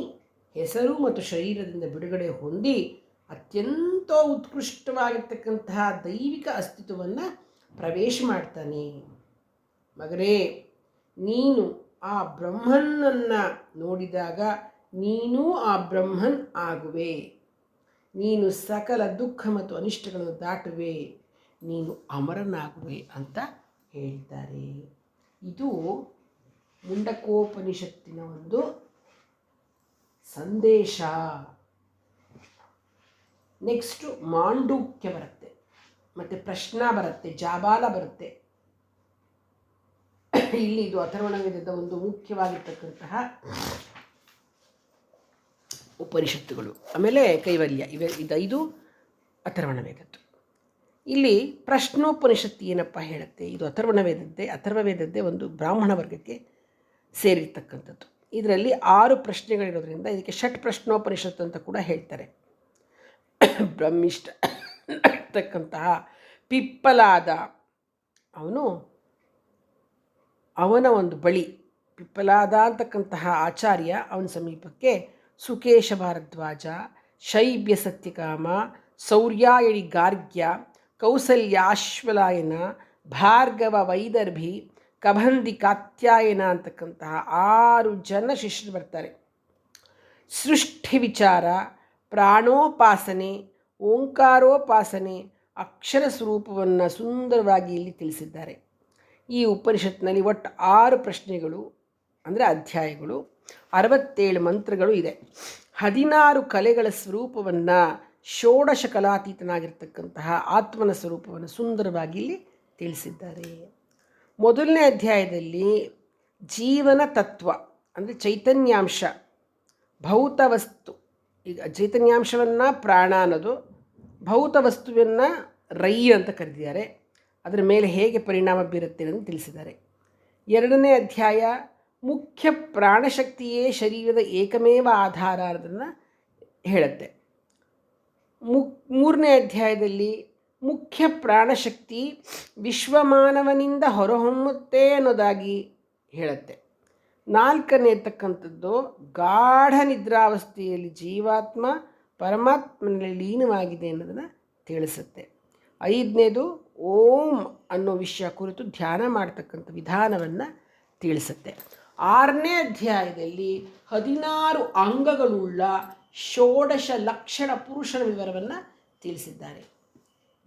ಹೆಸರು ಮತ್ತು ಶರೀರದಿಂದ ಬಿಡುಗಡೆ ಹೊಂದಿ ಅತ್ಯಂತ ಉತ್ಕೃಷ್ಟವಾಗಿರ್ತಕ್ಕಂತಹ ದೈವಿಕ ಅಸ್ತಿತ್ವವನ್ನು ಪ್ರವೇಶ ಮಾಡ್ತಾನೆ. ಮಗನೇ, ನೀನು ಆ ಬ್ರಹ್ಮನನ್ನು ನೋಡಿದಾಗ ನೀನೂ ಆ ಬ್ರಹ್ಮನ್ ಆಗುವೆ. ನೀನು ಸಕಲ ದುಃಖ ಮತ್ತು ಅನಿಷ್ಟಗಳನ್ನು ದಾಟುವೆ. ನೀನು ಅಮರನಾಗುವೆ ಅಂತ ಹೇಳಿದ್ದಾರೆ. ಇದು ಮುಂಡಕೋಪನಿಷತ್ತಿನ ಒಂದು ಸಂದೇಶ. ನೆಕ್ಸ್ಟು ಮಾಂಡೂಕ್ಯ ಬರುತ್ತೆ, ಮತ್ತು ಪ್ರಶ್ನ ಬರುತ್ತೆ, ಜಾಬಾಲ ಬರುತ್ತೆ. ಇಲ್ಲಿ ಇದು ಅಥರ್ವಣ ವೇದದ ಒಂದು ಮುಖ್ಯವಾಗಿರ್ತಕ್ಕಂತಹ ಉಪನಿಷತ್ತುಗಳು. ಆಮೇಲೆ ಕೈವಲ್ಯ, ಇದು ಅಥರ್ವಣ ವೇದದ್ದು. ಇಲ್ಲಿ ಪ್ರಶ್ನೋಪನಿಷತ್ತು ಏನಪ್ಪ ಹೇಳುತ್ತೆ? ಇದು ಅಥರ್ವ ವೇದದ್ದೇ ಒಂದು ಬ್ರಾಹ್ಮಣ ವರ್ಗಕ್ಕೆ ಸೇರಿರ್ತಕ್ಕಂಥದ್ದು. ಇದರಲ್ಲಿ 6 ಪ್ರಶ್ನೆಗಳಿರೋದ್ರಿಂದ ಇದಕ್ಕೆ ಷಟ್ ಪ್ರಶ್ನೋಪನಿಷತ್ತು ಅಂತ ಕೂಡ ಹೇಳ್ತಾರೆ. ಬ್ರಹ್ಮಿಷ್ಠ ಇರ್ತಕ್ಕಂತಹ ಪಿಪ್ಪಲಾದ ಅವನ ಒಂದು ಬಳಿ, ಪಿಪ್ಪಲಾದ ಅಂತಕ್ಕಂತಹ ಆಚಾರ್ಯ, ಅವನ ಸಮೀಪಕ್ಕೆ ಸುಕೇಶ ಭಾರದ್ವಾಜ, ಶೈಬ್ಯ ಸತ್ಯಕಾಮ, ಸೌರ್ಯಾಯಣಿ ಗಾರ್ಗ್ಯ, ಕೌಸಲ್ಯಾಶ್ವಲಾಯನ, ಭಾರ್ಗವ ವೈದರ್ಭಿ, ಕಬಂದಿ ಕಾತ್ಯಾಯನ ಅಂತಕ್ಕಂತಹ 6 ಜನ ಶಿಷ್ಯರು ಬರ್ತಾರೆ. ಸೃಷ್ಟಿ ವಿಚಾರ, ಪ್ರಾಣೋಪಾಸನೆ, ಓಂಕಾರೋಪಾಸನೆ, ಅಕ್ಷರ ಸ್ವರೂಪವನ್ನು ಸುಂದರವಾಗಿ ಇಲ್ಲಿ ತಿಳಿಸಿದ್ದಾರೆ. ಈ ಉಪನಿಷತ್ತಿನಲ್ಲಿ ಒಟ್ಟು 6 ಪ್ರಶ್ನೆಗಳು ಅಂದರೆ ಅಧ್ಯಾಯಗಳು, 67 ಮಂತ್ರಗಳು ಇದೆ. 16 ಕಲೆಗಳ ಸ್ವರೂಪವನ್ನು, ಷೋಡಶ ಕಲಾತೀತನಾಗಿರ್ತಕ್ಕಂತಹ ಆತ್ಮನ ಸ್ವರೂಪವನ್ನು ಸುಂದರವಾಗಿ ಇಲ್ಲಿ ತಿಳಿಸಿದ್ದಾರೆ. ಮೊದಲನೇ ಅಧ್ಯಾಯದಲ್ಲಿ ಜೀವನ ತತ್ವ ಅಂದರೆ ಚೈತನ್ಯಾಂಶ, ಭೌತವಸ್ತು. ಈಗ ಚೈತನ್ಯಾಂಶವನ್ನು ಪ್ರಾಣ ಅನ್ನೋದು, ಭೌತ ವಸ್ತುವನ್ನು ರೈ ಅಂತ ಕರೆದಿದ್ದಾರೆ. ಅದರ ಮೇಲೆ ಹೇಗೆ ಪರಿಣಾಮ ಬೀರುತ್ತೆ ಅಂತ ತಿಳಿಸಿದ್ದಾರೆ. ಎರಡನೇ ಅಧ್ಯಾಯ ಮುಖ್ಯ ಪ್ರಾಣಶಕ್ತಿಯೇ ಶರೀರದ ಏಕಮೇವ ಆಧಾರ ಅನ್ನೋದನ್ನು ಹೇಳುತ್ತೆ. ಮೂರನೇ ಅಧ್ಯಾಯದಲ್ಲಿ ಮುಖ್ಯ ಪ್ರಾಣಶಕ್ತಿ ವಿಶ್ವಮಾನವನಿಂದ ಹೊರಹೊಮ್ಮುತ್ತೆ ಅನ್ನೋದಾಗಿ ಹೇಳುತ್ತೆ. ನಾಲ್ಕನೇ ಇರ್ತಕ್ಕಂಥದ್ದು ಗಾಢ ನಿದ್ರಾವಸ್ಥೆಯಲ್ಲಿ ಜೀವಾತ್ಮ ಪರಮಾತ್ಮನಲ್ಲಿ ಲೀನವಾಗಿದೆ ಅನ್ನೋದನ್ನು ತಿಳಿಸುತ್ತೆ. ಐದನೇದು ಓಂ ಅನ್ನೋ ವಿಷಯ ಕುರಿತು ಧ್ಯಾನ ಮಾಡ್ತಕ್ಕಂಥ ವಿಧಾನವನ್ನು ತಿಳಿಸುತ್ತೆ. ಆರನೇ ಅಧ್ಯಾಯದಲ್ಲಿ 16 ಅಂಗಗಳುಳ್ಳ ಷೋಡಶ ಲಕ್ಷಣ ಪುರುಷನ ವಿವರವನ್ನು ತಿಳಿಸಿದ್ದಾರೆ.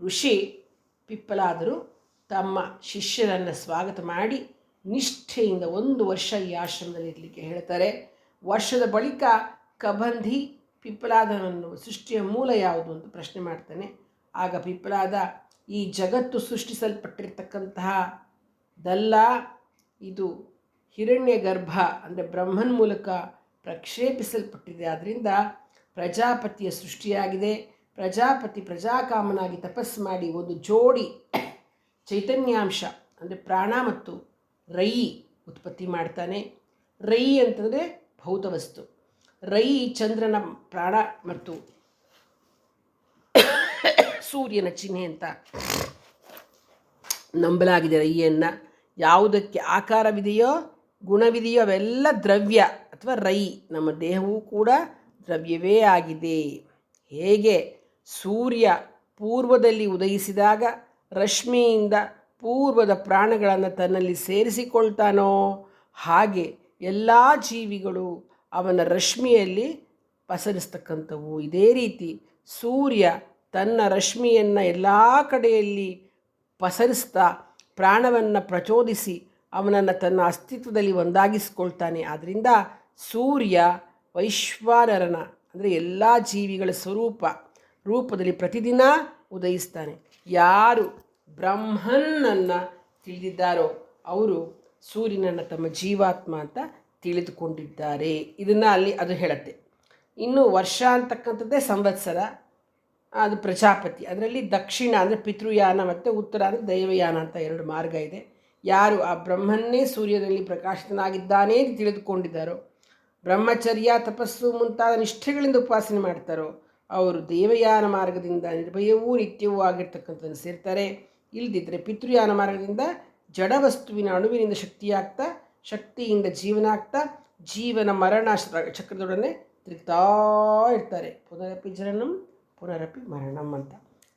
ಋಷಿ ಪಿಪ್ಪಲಾದರು ತಮ್ಮ ಶಿಷ್ಯರನ್ನು ಸ್ವಾಗತ ಮಾಡಿ ನಿಷ್ಠೆಯಿಂದ 1 ವರ್ಷ ಈ ಆಶ್ರಮದಲ್ಲಿ ಇರಲಿಕ್ಕೆ ಹೇಳ್ತಾರೆ. ವರ್ಷದ ಬಳಿಕ ಕಬಂಧಿ ಪಿಪ್ಪಲಾದನನ್ನು ಸೃಷ್ಟಿಯ ಮೂಲ ಯಾವುದು ಅಂತ ಪ್ರಶ್ನೆ ಮಾಡ್ತಾನೆ. ಆಗ ಪಿಪ್ಪಲಾದ, ಈ ಜಗತ್ತು ಸೃಷ್ಟಿಸಲ್ಪಟ್ಟಿರ್ತಕ್ಕಂತಹದಲ್ಲ, ಇದು ಹಿರಣ್ಯ ಗರ್ಭ ಅಂದರೆ ಬ್ರಹ್ಮನ್ ಮೂಲಕ ಪ್ರಕ್ಷೇಪಿಸಲ್ಪಟ್ಟಿದೆ. ಆದ್ದರಿಂದ ಪ್ರಜಾಪತಿಯ ಸೃಷ್ಟಿಯಾಗಿದೆ. ಪ್ರಜಾಪತಿ ಪ್ರಜಾಕಾಮನಾಗಿ ತಪಸ್ಸು ಮಾಡಿ ಒಂದು ಜೋಡಿ ಚೈತನ್ಯಾಂಶ ಅಂದರೆ ಪ್ರಾಣ ಮತ್ತು ರೈ ಉತ್ಪತ್ತಿ ಮಾಡ್ತಾನೆ. ರೈ ಅಂತಂದರೆ ಭೌತವಸ್ತು. ರೈ ಚಂದ್ರನ ಪ್ರಾಣ ಮತ್ತು ಸೂರ್ಯನ ಚಿಹ್ನೆ ಅಂತ ನಂಬಲಾಗಿದೆ. ರೈಯನ್ನು ಯಾವುದಕ್ಕೆ ಆಕಾರವಿದೆಯೋ ಗುಣವಿದೆಯೋ ಅವೆಲ್ಲ ದ್ರವ್ಯ ಅಥವಾ ರೈ. ನಮ್ಮ ದೇಹವೂ ಕೂಡ ದ್ರವ್ಯವೇ ಆಗಿದೆ. ಹೇಗೆ ಸೂರ್ಯ ಪೂರ್ವದಲ್ಲಿ ಉದಯಿಸಿದಾಗ ರಶ್ಮಿಯಿಂದ ಪೂರ್ವದ ಪ್ರಾಣಗಳನ್ನು ತನ್ನಲ್ಲಿ ಸೇರಿಸಿಕೊಳ್ತಾನೋ, ಹಾಗೆ ಎಲ್ಲ ಜೀವಿಗಳು ಅವನ ರಶ್ಮಿಯಲ್ಲಿ ಪಸರಿಸ್ತಕ್ಕಂಥವು. ಇದೇ ರೀತಿ ಸೂರ್ಯ ತನ್ನ ರಶ್ಮಿಯನ್ನು ಎಲ್ಲ ಕಡೆಯಲ್ಲಿ ಪಸರಿಸ್ತಾ ಪ್ರಾಣವನ್ನು ಪ್ರಚೋದಿಸಿ ಅವನನ್ನು ತನ್ನ ಅಸ್ತಿತ್ವದಲ್ಲಿ ಒಂದಾಗಿಸ್ಕೊಳ್ತಾನೆ. ಆದ್ದರಿಂದ ಸೂರ್ಯ ವೈಶ್ವಾನರನ ಅಂದರೆ ಎಲ್ಲ ಜೀವಿಗಳ ರೂಪದಲ್ಲಿ ಪ್ರತಿದಿನ ಉದಯಿಸ್ತಾನೆ. ಯಾರು ಬ್ರಹ್ಮನನ್ನು ತಿಳಿದಿದ್ದಾರೋ ಅವರು ಸೂರ್ಯನನ್ನು ತಮ್ಮ ಜೀವಾತ್ಮ ಅಂತ ತಿಳಿದುಕೊಂಡಿದ್ದಾರೆ. ಇದನ್ನು ಅಲ್ಲಿ ಅದು ಹೇಳುತ್ತೆ. ಇನ್ನು ವರ್ಷ ಅಂತಕ್ಕಂಥದ್ದೇ ಸಂವತ್ಸರ, ಅದು ಪ್ರಜಾಪತಿ. ಅದರಲ್ಲಿ ದಕ್ಷಿಣ ಅಂದರೆ ಪಿತೃಯಾನ ಮತ್ತು ಉತ್ತರ ಅಂದರೆ ದೈವಯಾನ ಅಂತ 2 ಮಾರ್ಗ ಇದೆ. ಯಾರು ಆ ಬ್ರಹ್ಮನ್ನೇ ಸೂರ್ಯನಲ್ಲಿ ಪ್ರಕಾಶಿತನಾಗಿದ್ದಾನೆ ಅಂತ ತಿಳಿದುಕೊಂಡಿದ್ದಾರೋ ಬ್ರಹ್ಮಚರ್ಯ ತಪಸ್ಸು ಮುಂತಾದ ನಿಷ್ಠೆಗಳಿಂದ ಉಪಾಸನೆ ಮಾಡ್ತಾರೋ ಅವರು ದೇವಯಾನ ಮಾರ್ಗದಿಂದ ನಿರ್ಭಯವೂ ನಿತ್ಯವೂ ಆಗಿರ್ತಕ್ಕಂಥದ್ದು ಸೇರ್ತಾರೆ. ಇಲ್ಲದಿದ್ದರೆ ಪಿತೃಯಾನ ಮಾರ್ಗದಿಂದ ಜಡವಸ್ತುವಿನ ಅಣುವಿನಿಂದ ಶಕ್ತಿಯಾಗ್ತಾ, ಶಕ್ತಿಯಿಂದ ಜೀವನ ಆಗ್ತಾ, ಜೀವನ ಮರಣ ಚಕ್ರದೊಡನೆ ತಿರುಗ್ತಾ ಇರ್ತಾರೆ. ಪುನರಪಿ ಜನನಂ ಪುನರಪಿ ಮರಣಂ ಅಂತ.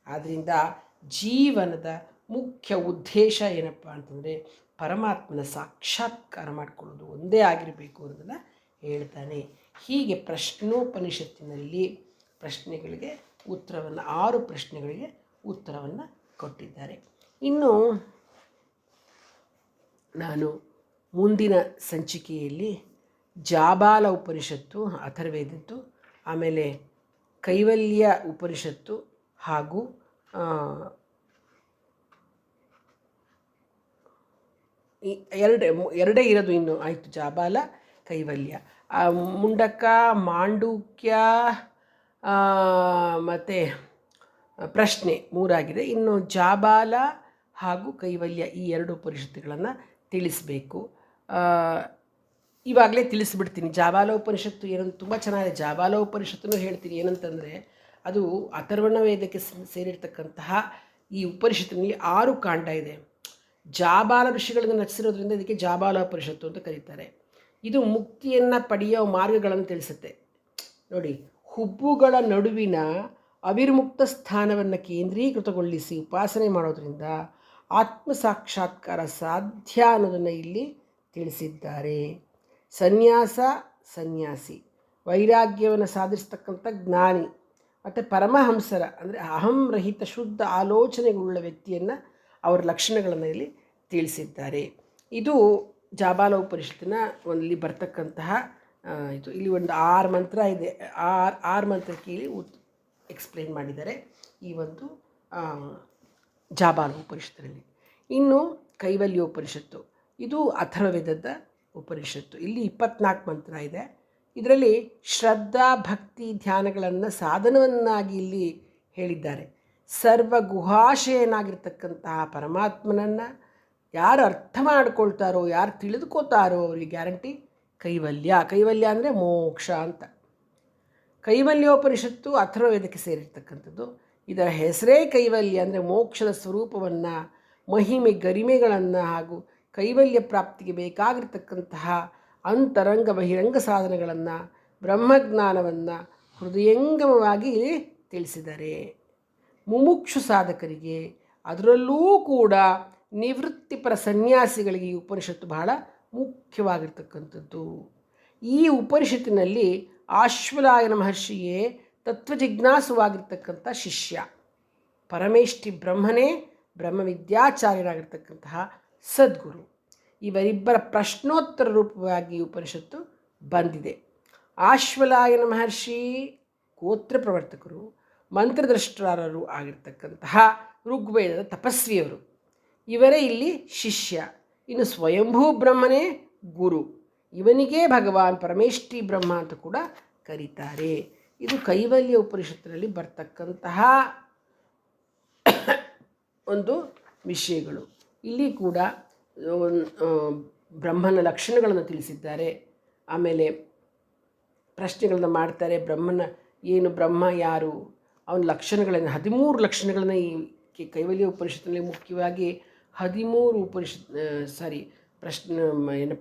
ಆದ್ದರಿಂದ ಜೀವನದ ಮುಖ್ಯ ಉದ್ದೇಶ ಏನಪ್ಪ ಅಂತಂದರೆ ಪರಮಾತ್ಮನ ಸಾಕ್ಷಾತ್ಕಾರ ಮಾಡಿಕೊಳ್ಳೋದು ಒಂದೇ ಆಗಿರಬೇಕು ಅನ್ನೋದನ್ನು ಹೇಳ್ತಾನೆ. ಹೀಗೆ ಪ್ರಶ್ನೋಪನಿಷತ್ತಿನಲ್ಲಿ ಪ್ರಶ್ನೆಗಳಿಗೆ ಉತ್ತರವನ್ನು 6 ಪ್ರಶ್ನೆಗಳಿಗೆ ಉತ್ತರವನ್ನು ಕೊಟ್ಟಿದ್ದಾರೆ. ಇನ್ನು ನಾನು ಮುಂದಿನ ಸಂಚಿಕೆಯಲ್ಲಿ ಜಾಬಾಲ ಉಪನಿಷತ್ತು ಅಥರ್ವೇದದ್ದು, ಆಮೇಲೆ ಕೈವಲ್ಯ ಉಪನಿಷತ್ತು ಹಾಗೂ ಎರಡೇ ಇರೋದು ಇನ್ನು ಆಯಿತು. ಜಾಬಾಲ, ಕೈವಲ್ಯ, ಮುಂಡಕ, ಮಾಂಡೂಕ್ಯ ಮತ್ತು ಪ್ರಶ್ನೆ 3 ಆಗಿದೆ. ಇನ್ನು ಜಾಬಾಲ ಹಾಗೂ ಕೈವಲ್ಯ ಈ 2 ಉಪನಿಷತ್ತುಗಳನ್ನು ತಿಳಿಸಬೇಕು. ಇವಾಗಲೇ ತಿಳಿಸ್ಬಿಡ್ತೀನಿ. ಜಾಬಾಲ ಉಪನಿಷತ್ತು ಏನಂತ ತುಂಬ ಚೆನ್ನಾಗಿದೆ. ಜಾಬಾಲ ಉಪನಿಷತ್ತನ್ನು ಹೇಳ್ತೀನಿ. ಏನಂತಂದರೆ ಅದು ಅಥರ್ವಣ ವೇದಕ್ಕೆ ಸೇರಿರ್ತಕ್ಕಂತಹ ಈ ಉಪನಿಷತ್ತಿನಲ್ಲಿ 6 ಕಾಂಡ ಇದೆ. ಜಾಬಾಲ ಋಷಿಗಳನ್ನು ರಚಿಸಿರೋದ್ರಿಂದ ಇದಕ್ಕೆ ಜಾಬಾಲ ಉಪನಿಷತ್ತು ಅಂತ ಕರೀತಾರೆ. ಇದು ಮುಕ್ತಿಯನ್ನು ಪಡೆಯೋ ಮಾರ್ಗಗಳನ್ನು ತಿಳಿಸುತ್ತೆ. ನೋಡಿ, ಹುಬ್ಬುಗಳ ನಡುವಿನ ಅವಿರ್ಮುಕ್ತ ಸ್ಥಾನವನ್ನು ಕೇಂದ್ರೀಕೃತಗೊಳಿಸಿ ಉಪಾಸನೆ ಮಾಡೋದ್ರಿಂದ ಆತ್ಮ ಸಾಕ್ಷಾತ್ಕಾರ ಸಾಧ್ಯ ಅನ್ನೋದನ್ನು ಇಲ್ಲಿ ತಿಳಿಸಿದ್ದಾರೆ. ಸನ್ಯಾಸಿ, ವೈರಾಗ್ಯವನ್ನು ಸಾಧಿಸ್ತಕ್ಕಂಥ ಜ್ಞಾನಿ ಮತ್ತು ಪರಮಹಂಸರ ಅಂದರೆ ಅಹಂ ರಹಿತ ಶುದ್ಧ ಆಲೋಚನೆಗಳುಳ್ಳ ವ್ಯಕ್ತಿಯನ್ನು ಅವರ ಲಕ್ಷಣಗಳನ್ನು ಇಲ್ಲಿ ತಿಳಿಸಿದ್ದಾರೆ. ಇದು ಜಾಬಾಲ ಉಪನಿಷತ್ತಿನ ಇಲ್ಲಿ ಬರ್ತಕ್ಕಂತಹ ಇದು. ಇಲ್ಲಿ ಒಂದು 6 ಮಂತ್ರ ಇದೆ. 6 ಮಂತ್ರಕ್ಕೆ ಇಲ್ಲಿ ಎಕ್ಸ್ಪ್ಲೇನ್ ಮಾಡಿದ್ದಾರೆ ಈ ಒಂದು ಜಾಬಾಲ ಉಪನಿಷತ್ತಿನಲ್ಲಿ. ಇನ್ನು ಕೈವಲ್ಯ ಉಪನಿಷತ್ತು, ಇದು ಅಥರ್ವವೇದದ ಉಪನಿಷತ್ತು. ಇಲ್ಲಿ 24 ಮಂತ್ರ ಇದೆ. ಇದರಲ್ಲಿ ಶ್ರದ್ಧಾ ಭಕ್ತಿ ಧ್ಯಾನಗಳನ್ನು ಸಾಧನವನ್ನಾಗಿ ಇಲ್ಲಿ ಹೇಳಿದ್ದಾರೆ. ಸರ್ವ ಗುಹಾಶಯನಾಗಿರ್ತಕ್ಕಂತಹ ಪರಮಾತ್ಮನನ್ನು ಯಾರು ಅರ್ಥ ಮಾಡಿಕೊಳ್ತಾರೋ, ಯಾರು ತಿಳಿದುಕೋತಾರೋ ಅವರಿಗೆ ಗ್ಯಾರಂಟಿ ಕೈವಲ್ಯ ಅಂದರೆ ಮೋಕ್ಷ ಅಂತ. ಕೈವಲ್ಯೋಪನಿಷತ್ತು ಅಥರ್ವವೇದಕ್ಕೆ ಸೇರಿರ್ತಕ್ಕಂಥದ್ದು. ಇದರ ಹೆಸರೇ ಕೈವಲ್ಯ ಅಂದರೆ ಮೋಕ್ಷದ ಸ್ವರೂಪವನ್ನು, ಮಹಿಮೆ ಗರಿಮೆಗಳನ್ನು ಹಾಗೂ ಕೈವಲ್ಯ ಪ್ರಾಪ್ತಿಗೆ ಬೇಕಾಗಿರ್ತಕ್ಕಂತಹ ಅಂತರಂಗ ಬಹಿರಂಗ ಸಾಧನಗಳನ್ನು, ಬ್ರಹ್ಮಜ್ಞಾನವನ್ನು ಹೃದಯಂಗಮವಾಗಿ ತಿಳಿಸಿದ್ದಾರೆ. ಮುಮುಕ್ಷು ಸಾಧಕರಿಗೆ, ಅದರಲ್ಲೂ ಕೂಡ ನಿವೃತ್ತಿಪರ ಸನ್ಯಾಸಿಗಳಿಗೆ ಈ ಉಪನಿಷತ್ತು ಬಹಳ ಮುಖ್ಯವಾಗಿರ್ತಕ್ಕಂಥದ್ದು. ಈ ಉಪನಿಷತ್ತಿನಲ್ಲಿ ಆಶ್ವಲಾಯನ ಮಹರ್ಷಿಯೇ ತತ್ವಜಿಜ್ಞಾಸುವಾಗಿರ್ತಕ್ಕಂಥ ಶಿಷ್ಯ, ಪರಮೇಷ್ಠಿ ಬ್ರಹ್ಮನೇ ಬ್ರಹ್ಮವಿದ್ಯಾಚಾರ್ಯರಾಗಿರ್ತಕ್ಕಂತಹ ಸದ್ಗುರು, ಇವರಿಬ್ಬರ ಪ್ರಶ್ನೋತ್ತರ ರೂಪವಾಗಿ ಉಪನಿಷತ್ತು ಬಂದಿದೆ. ಆಶ್ವಲಾಯನ ಮಹರ್ಷಿ ಗೋತ್ರ ಪ್ರವರ್ತಕರು, ಮಂತ್ರದ್ರಷ್ಟರು ಆಗಿರ್ತಕ್ಕಂತಹ ಋಗ್ವೇದದ ತಪಸ್ವಿಯವರು. ಇವರೇ ಇಲ್ಲಿ ಶಿಷ್ಯ. ಇನ್ನು ಸ್ವಯಂಭೂ ಬ್ರಹ್ಮನೇ ಗುರು, ಇವನಿಗೇ ಭಗವಾನ್ ಪರಮೇಷ್ಠಿ ಬ್ರಹ್ಮ ಅಂತ ಕೂಡ ಕರೀತಾರೆ. ಇದು ಕೈವಲ್ಯ ಉಪನಿಷತ್ತಿನಲ್ಲಿ ಬರ್ತಕ್ಕಂತಹ ಒಂದು ವಿಷಯಗಳು. ಇಲ್ಲಿ ಕೂಡ ಬ್ರಹ್ಮನ ಲಕ್ಷಣಗಳನ್ನು ತಿಳಿಸಿದ್ದಾರೆ. ಆಮೇಲೆ ಪ್ರಶ್ನೆಗಳನ್ನು ಮಾಡ್ತಾರೆ. ಬ್ರಹ್ಮ ಯಾರು, ಅವನ ಲಕ್ಷಣಗಳನ್ನು 13 ಲಕ್ಷಣಗಳನ್ನು ಈ ಕೈವಲ್ಯ ಉಪನಿಷತ್ತಿನಲ್ಲಿ ಮುಖ್ಯವಾಗಿ 13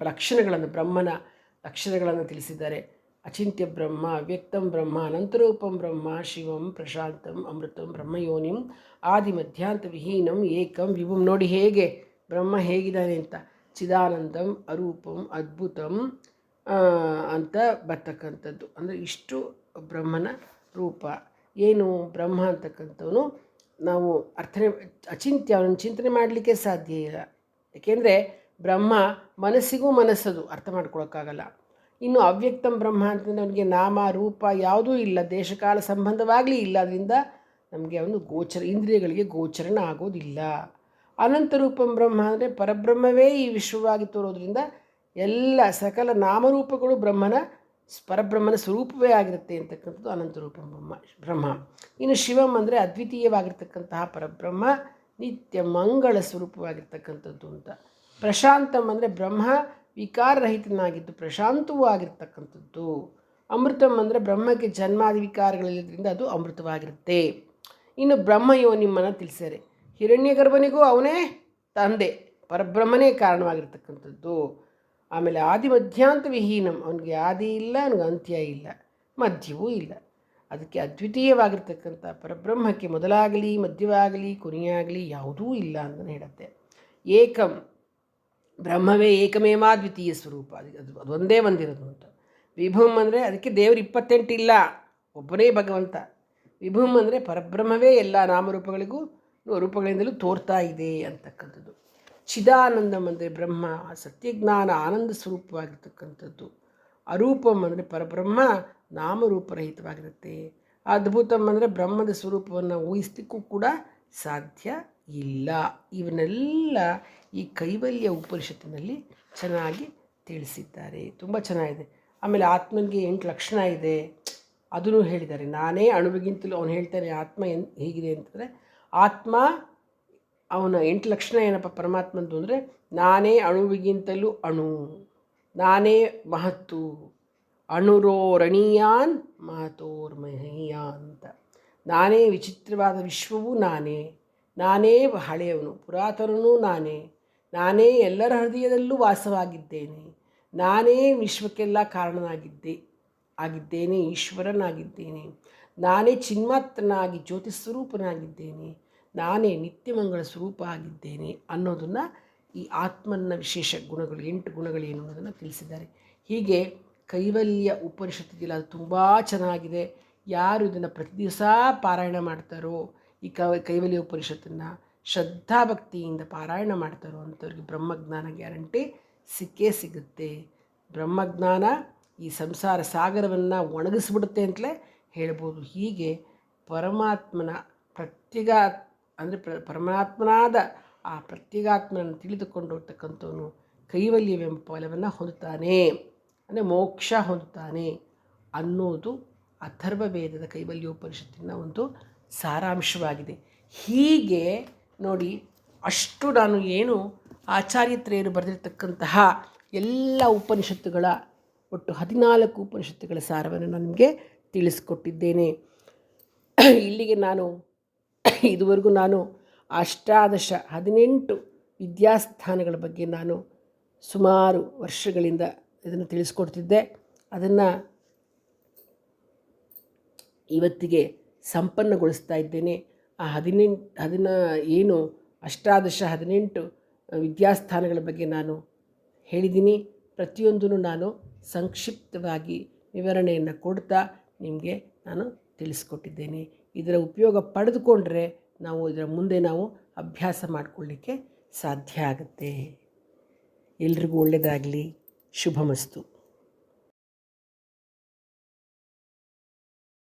ಲಕ್ಷಣಗಳನ್ನು, ಬ್ರಹ್ಮನ ಲಕ್ಷಣಗಳನ್ನು ತಿಳಿಸಿದ್ದಾರೆ. ಅಚಿಂತ್ಯ ಬ್ರಹ್ಮ, ಅವ್ಯಕ್ತಂ ಬ್ರಹ್ಮ, ಅನಂತರೂಪಂ ಬ್ರಹ್ಮ, ಶಿವಂ ಪ್ರಶಾಂತಂ ಅಮೃತಂ ಬ್ರಹ್ಮಯೋನಿಂ ಆದಿ ಮಧ್ಯಾಂತ ವಿಹೀನಂ ಏಕಂ ವಿಭುಂ. ನೋಡಿ ಹೇಗೆ ಬ್ರಹ್ಮ ಹೇಗಿದ್ದಾನೆ ಅಂತ. ಚಿದಾನಂದಂ ಅರೂಪಂ ಅದ್ಭುತಂ ಅಂತ ಬರ್ತಕ್ಕಂಥದ್ದು. ಅಂದರೆ ಇಷ್ಟು ಬ್ರಹ್ಮನ ರೂಪ. ಏನು ಬ್ರಹ್ಮ ಅಂತಕ್ಕಂಥವನು ನಾವು ಅಚಿಂತ್ಯ, ಅವನನ್ನು ಚಿಂತನೆ ಮಾಡಲಿಕ್ಕೆ ಸಾಧ್ಯ ಇಲ್ಲ. ಏಕೆಂದರೆ ಬ್ರಹ್ಮ ಮನಸ್ಸಿಗೂ ಮನಸ್ಸದು, ಅರ್ಥ ಮಾಡ್ಕೊಳಕ್ಕಾಗಲ್ಲ. ಇನ್ನು ಅವ್ಯಕ್ತಂ ಬ್ರಹ್ಮ ಅಂತಂದರೆ ಅವನಿಗೆ ನಾಮ ರೂಪ ಯಾವುದೂ ಇಲ್ಲ, ದೇಶಕಾಲ ಸಂಬಂಧವಾಗಲಿ ಇಲ್ಲ. ಅದರಿಂದ ನಮಗೆ ಅವನು ಇಂದ್ರಿಯಗಳಿಗೆ ಗೋಚರಣ ಆಗೋದಿಲ್ಲ. ಅನಂತರೂಪಂ ಬ್ರಹ್ಮ ಅಂದರೆ ಪರಬ್ರಹ್ಮವೇ ಈ ವಿಶ್ವವಾಗಿ ತೋರೋದ್ರಿಂದ ಎಲ್ಲ ಸಕಲ ನಾಮರೂಪಗಳು ಪರಬ್ರಹ್ಮನ ಸ್ವರೂಪವೇ ಆಗಿರುತ್ತೆ ಅಂತಕ್ಕಂಥದ್ದು ಅನಂತರೂಪಂ ಬ್ರಹ್ಮ. ಇನ್ನು ಶಿವಂ ಅಂದರೆ ಅದ್ವಿತೀಯವಾಗಿರ್ತಕ್ಕಂತಹ ಪರಬ್ರಹ್ಮ, ನಿತ್ಯ ಮಂಗಳ ಸ್ವರೂಪವಾಗಿರ್ತಕ್ಕಂಥದ್ದು ಅಂತ. ಪ್ರಶಾಂತಂ ಅಂದರೆ ಬ್ರಹ್ಮ ವಿಕಾರರಹಿತನಾಗಿದ್ದು ಪ್ರಶಾಂತವೂ ಆಗಿರ್ತಕ್ಕಂಥದ್ದು. ಅಮೃತಂ ಅಂದರೆ ಬ್ರಹ್ಮಕ್ಕೆ ಜನ್ಮಾದಿ ವಿಕಾರಗಳಿರೋದ್ರಿಂದ ಅದು ಅಮೃತವಾಗಿರುತ್ತೆ. ಇನ್ನು ಬ್ರಹ್ಮಯೋನಿಮ್ಮನ್ನು ತಿಳಿಸ್ಯಾರೆ. ಹಿರಣ್ಯ ಗರ್ಭನಿಗೂ ಅವನೇ ತಂದೆ, ಪರಬ್ರಹ್ಮನೇ ಕಾರಣವಾಗಿರ್ತಕ್ಕಂಥದ್ದು. ಆಮೇಲೆ ಆದಿ ಮಧ್ಯಾಂತ ವಿಹೀನಂ, ಅವನಿಗೆ ಆದಿ ಇಲ್ಲ, ಅವನಿಗೆ ಅಂತ್ಯ ಇಲ್ಲ, ಮಧ್ಯವೂ ಇಲ್ಲ. ಅದಕ್ಕೆ ಅದ್ವಿತೀಯವಾಗಿರ್ತಕ್ಕಂಥ ಪರಬ್ರಹ್ಮಕ್ಕೆ ಮೊದಲಾಗಲಿ ಮಧ್ಯವಾಗಲಿ ಕೊನೆಯಾಗಲಿ ಯಾವುದೂ ಇಲ್ಲ ಅಂತಲೇ ಹೇಳುತ್ತೆ. ಏಕಂ ಬ್ರಹ್ಮವೇ ಏಕಮೇವಾ ದ್ವಿತೀಯ ಸ್ವರೂಪ, ಅದು ಒಂದೇ ಒಂದಿರೋದು ಅಂತ. ವಿಭುಂ ಅಂದರೆ ಅದಕ್ಕೆ ದೇವರು 28 ಇಲ್ಲ, ಒಬ್ಬನೇ ಭಗವಂತ. ವಿಭುಂ ಅಂದರೆ ಪರಬ್ರಹ್ಮವೇ ಎಲ್ಲ ನಾಮರೂಪಗಳಿಗೂ ರೂಪಗಳಿಂದಲೂ ತೋರ್ತಾ ಇದೆ ಅಂತಕ್ಕಂಥದ್ದು. ಚಿದಾನಂದಂ ಅಂದರೆ ಬ್ರಹ್ಮ ಸತ್ಯಜ್ಞಾನ ಆನಂದ ಸ್ವರೂಪವಾಗಿರ್ತಕ್ಕಂಥದ್ದು. ಅರೂಪಂ ಅಂದರೆ ಪರಬ್ರಹ್ಮ ನಾಮರೂಪರಹಿತವಾಗಿರುತ್ತೆ. ಅದ್ಭುತಂ ಅಂದರೆ ಬ್ರಹ್ಮದ ಸ್ವರೂಪವನ್ನು ಊಹಿಸಲಿಕ್ಕೂ ಕೂಡ ಸಾಧ್ಯ ಇಲ್ಲ. ಇವನ್ನೆಲ್ಲ ಈ ಕೈವಲ್ಯ ಉಪನಿಷತ್ತಿನಲ್ಲಿ ಚೆನ್ನಾಗಿ ತಿಳಿಸಿದ್ದಾರೆ, ತುಂಬ ಚೆನ್ನಾಗಿದೆ. ಆಮೇಲೆ ಆತ್ಮನಿಗೆ 8 ಲಕ್ಷಣ ಇದೆ, ಅದನ್ನು ಹೇಳಿದ್ದಾರೆ. ನಾನೇ ಅಣುವಿಗಿಂತಲೂ ಅವನು ಹೇಳ್ತಾನೆ ಆತ್ಮ ಹೇಗಿದೆ ಅಂತಂದರೆ, ಆತ್ಮ ಅವನ 8 ಲಕ್ಷಣ ಏನಪ್ಪ ಪರಮಾತ್ಮಂದು ಅಂದರೆ, ನಾನೇ ಅಣುವಿಗಿಂತಲೂ ಅಣು, ನಾನೇ ಮಹತ್ತು, ಅಣುರೋರಣೀಯಾನ್ ಮಹತೋರ್ಮಹೀಯಾನ್ ಅಂತ. ನಾನೇ ವಿಚಿತ್ರವಾದ ವಿಶ್ವವೂ ನಾನೇ, ನಾನೇ ಹಳೆಯವನು ಪುರಾತನನೂ ನಾನೇ, ನಾನೇ ಎಲ್ಲರ ಹೃದಯದಲ್ಲೂ ವಾಸವಾಗಿದ್ದೇನೆ, ನಾನೇ ವಿಶ್ವಕ್ಕೆಲ್ಲ ಆಗಿದ್ದೇನೆ, ಈಶ್ವರನಾಗಿದ್ದೇನೆ, ನಾನೇ ಚಿನ್ಮಾತ್ರನಾಗಿ ಜ್ಯೋತಿಸ್ವರೂಪನಾಗಿದ್ದೇನೆ, ನಾನೇ ನಿತ್ಯಮಂಗಳ ಸ್ವರೂಪ ಆಗಿದ್ದೇನೆ ಅನ್ನೋದನ್ನು ಈ ಆತ್ಮನ ವಿಶೇಷ ಗುಣಗಳು 8 ಗುಣಗಳೇನು ಅನ್ನೋದನ್ನು ತಿಳಿಸಿದ್ದಾರೆ. ಹೀಗೆ ಕೈವಲ್ಯ ಉಪನಿಷತ್ತಿದೆಯಲ್ಲ, ಅದು ತುಂಬ ಚೆನ್ನಾಗಿದೆ. ಯಾರು ಇದನ್ನು ಪ್ರತಿ ದಿವಸ ಪಾರಾಯಣ ಮಾಡ್ತಾರೋ, ಈ ಕೈವಲ್ಯ ಉಪನಿಷತ್ತನ್ನು ಶ್ರದ್ಧಾಭಕ್ತಿಯಿಂದ ಪಾರಾಯಣ ಮಾಡ್ತಾರೋ ಅಂಥವ್ರಿಗೆ ಬ್ರಹ್ಮಜ್ಞಾನ ಗ್ಯಾರಂಟಿ ಸಿಕ್ಕೇ ಸಿಗುತ್ತೆ. ಬ್ರಹ್ಮಜ್ಞಾನ ಈ ಸಂಸಾರ ಸಾಗರವನ್ನು ಒಣಗಿಸ್ಬಿಡುತ್ತೆ ಅಂತಲೇ ಹೇಳ್ಬೋದು. ಹೀಗೆ ಪರಮಾತ್ಮನ ಪರಮಾತ್ಮನಾದ ಆ ಪ್ರತ್ಯೇಗಾತ್ಮನನ್ನು ತಿಳಿದುಕೊಂಡಿರ್ತಕ್ಕಂಥವನು ಕೈವಲ್ಯವೆಂಬ ಫಲವನ್ನು ಹೊಂದುತ್ತಾನೆ, ಅಂದರೆ ಮೋಕ್ಷ ಹೊಂದುತ್ತಾನೆ ಅನ್ನೋದು ಅಥರ್ವ ವೇದದ ಕೈವಲ್ಯೋಪನಿಷತ್ತಿನ ಒಂದು ಸಾರಾಂಶವಾಗಿದೆ. ಹೀಗೆ ನೋಡಿ, ಅಷ್ಟು ನಾನು ಏನು ಆಚಾರ್ಯತ್ರೆಯರು ಬರೆದಿರ್ತಕ್ಕಂತಹ ಎಲ್ಲ ಉಪನಿಷತ್ತುಗಳ ಒಟ್ಟು 14 ಉಪನಿಷತ್ತುಗಳ ಸಾರವನ್ನು ನಾನು ನಿಮಗೆ ತಿಳಿಸ್ಕೊಟ್ಟಿದ್ದೇನೆ. ಇಲ್ಲಿಗೆ ಇದುವರೆಗೂ ನಾನು 18 ವಿದ್ಯಾಸ್ಥಾನಗಳ ಬಗ್ಗೆ ನಾನು ಸುಮಾರು ವರ್ಷಗಳಿಂದ ಇದನ್ನು ತಿಳಿಸ್ಕೊಡ್ತಿದ್ದೆ. ಅದನ್ನು ಇವತ್ತಿಗೆ ಸಂಪನ್ನಗೊಳಿಸ್ತಾ ಇದ್ದೇನೆ. ಆ 18 ವಿದ್ಯಾಸ್ಥಾನಗಳ ಬಗ್ಗೆ ನಾನು ಹೇಳಿದ್ದೀನಿ. ಪ್ರತಿಯೊಂದನ್ನು ನಾನು ಸಂಕ್ಷಿಪ್ತವಾಗಿ ವಿವರಣೆಯನ್ನು ಕೊಡ್ತಾ ನಿಮಗೆ ನಾನು ತಿಳಿಸ್ಕೊಟ್ಟಿದ್ದೇನೆ. ಇದರ ಉಪಯೋಗ ಪಡೆದುಕೊಂಡ್ರೆ ಇದರ ಮುಂದೆ ಅಭ್ಯಾಸ ಮಾಡಿಕೊಳ್ಳಿಕ್ಕೆ ಸಾಧ್ಯ ಆಗುತ್ತೆ. ಎಲ್ರಿಗೂ ಒಳ್ಳೆಯದಾಗಲಿ. ಶುಭಮಸ್ತು.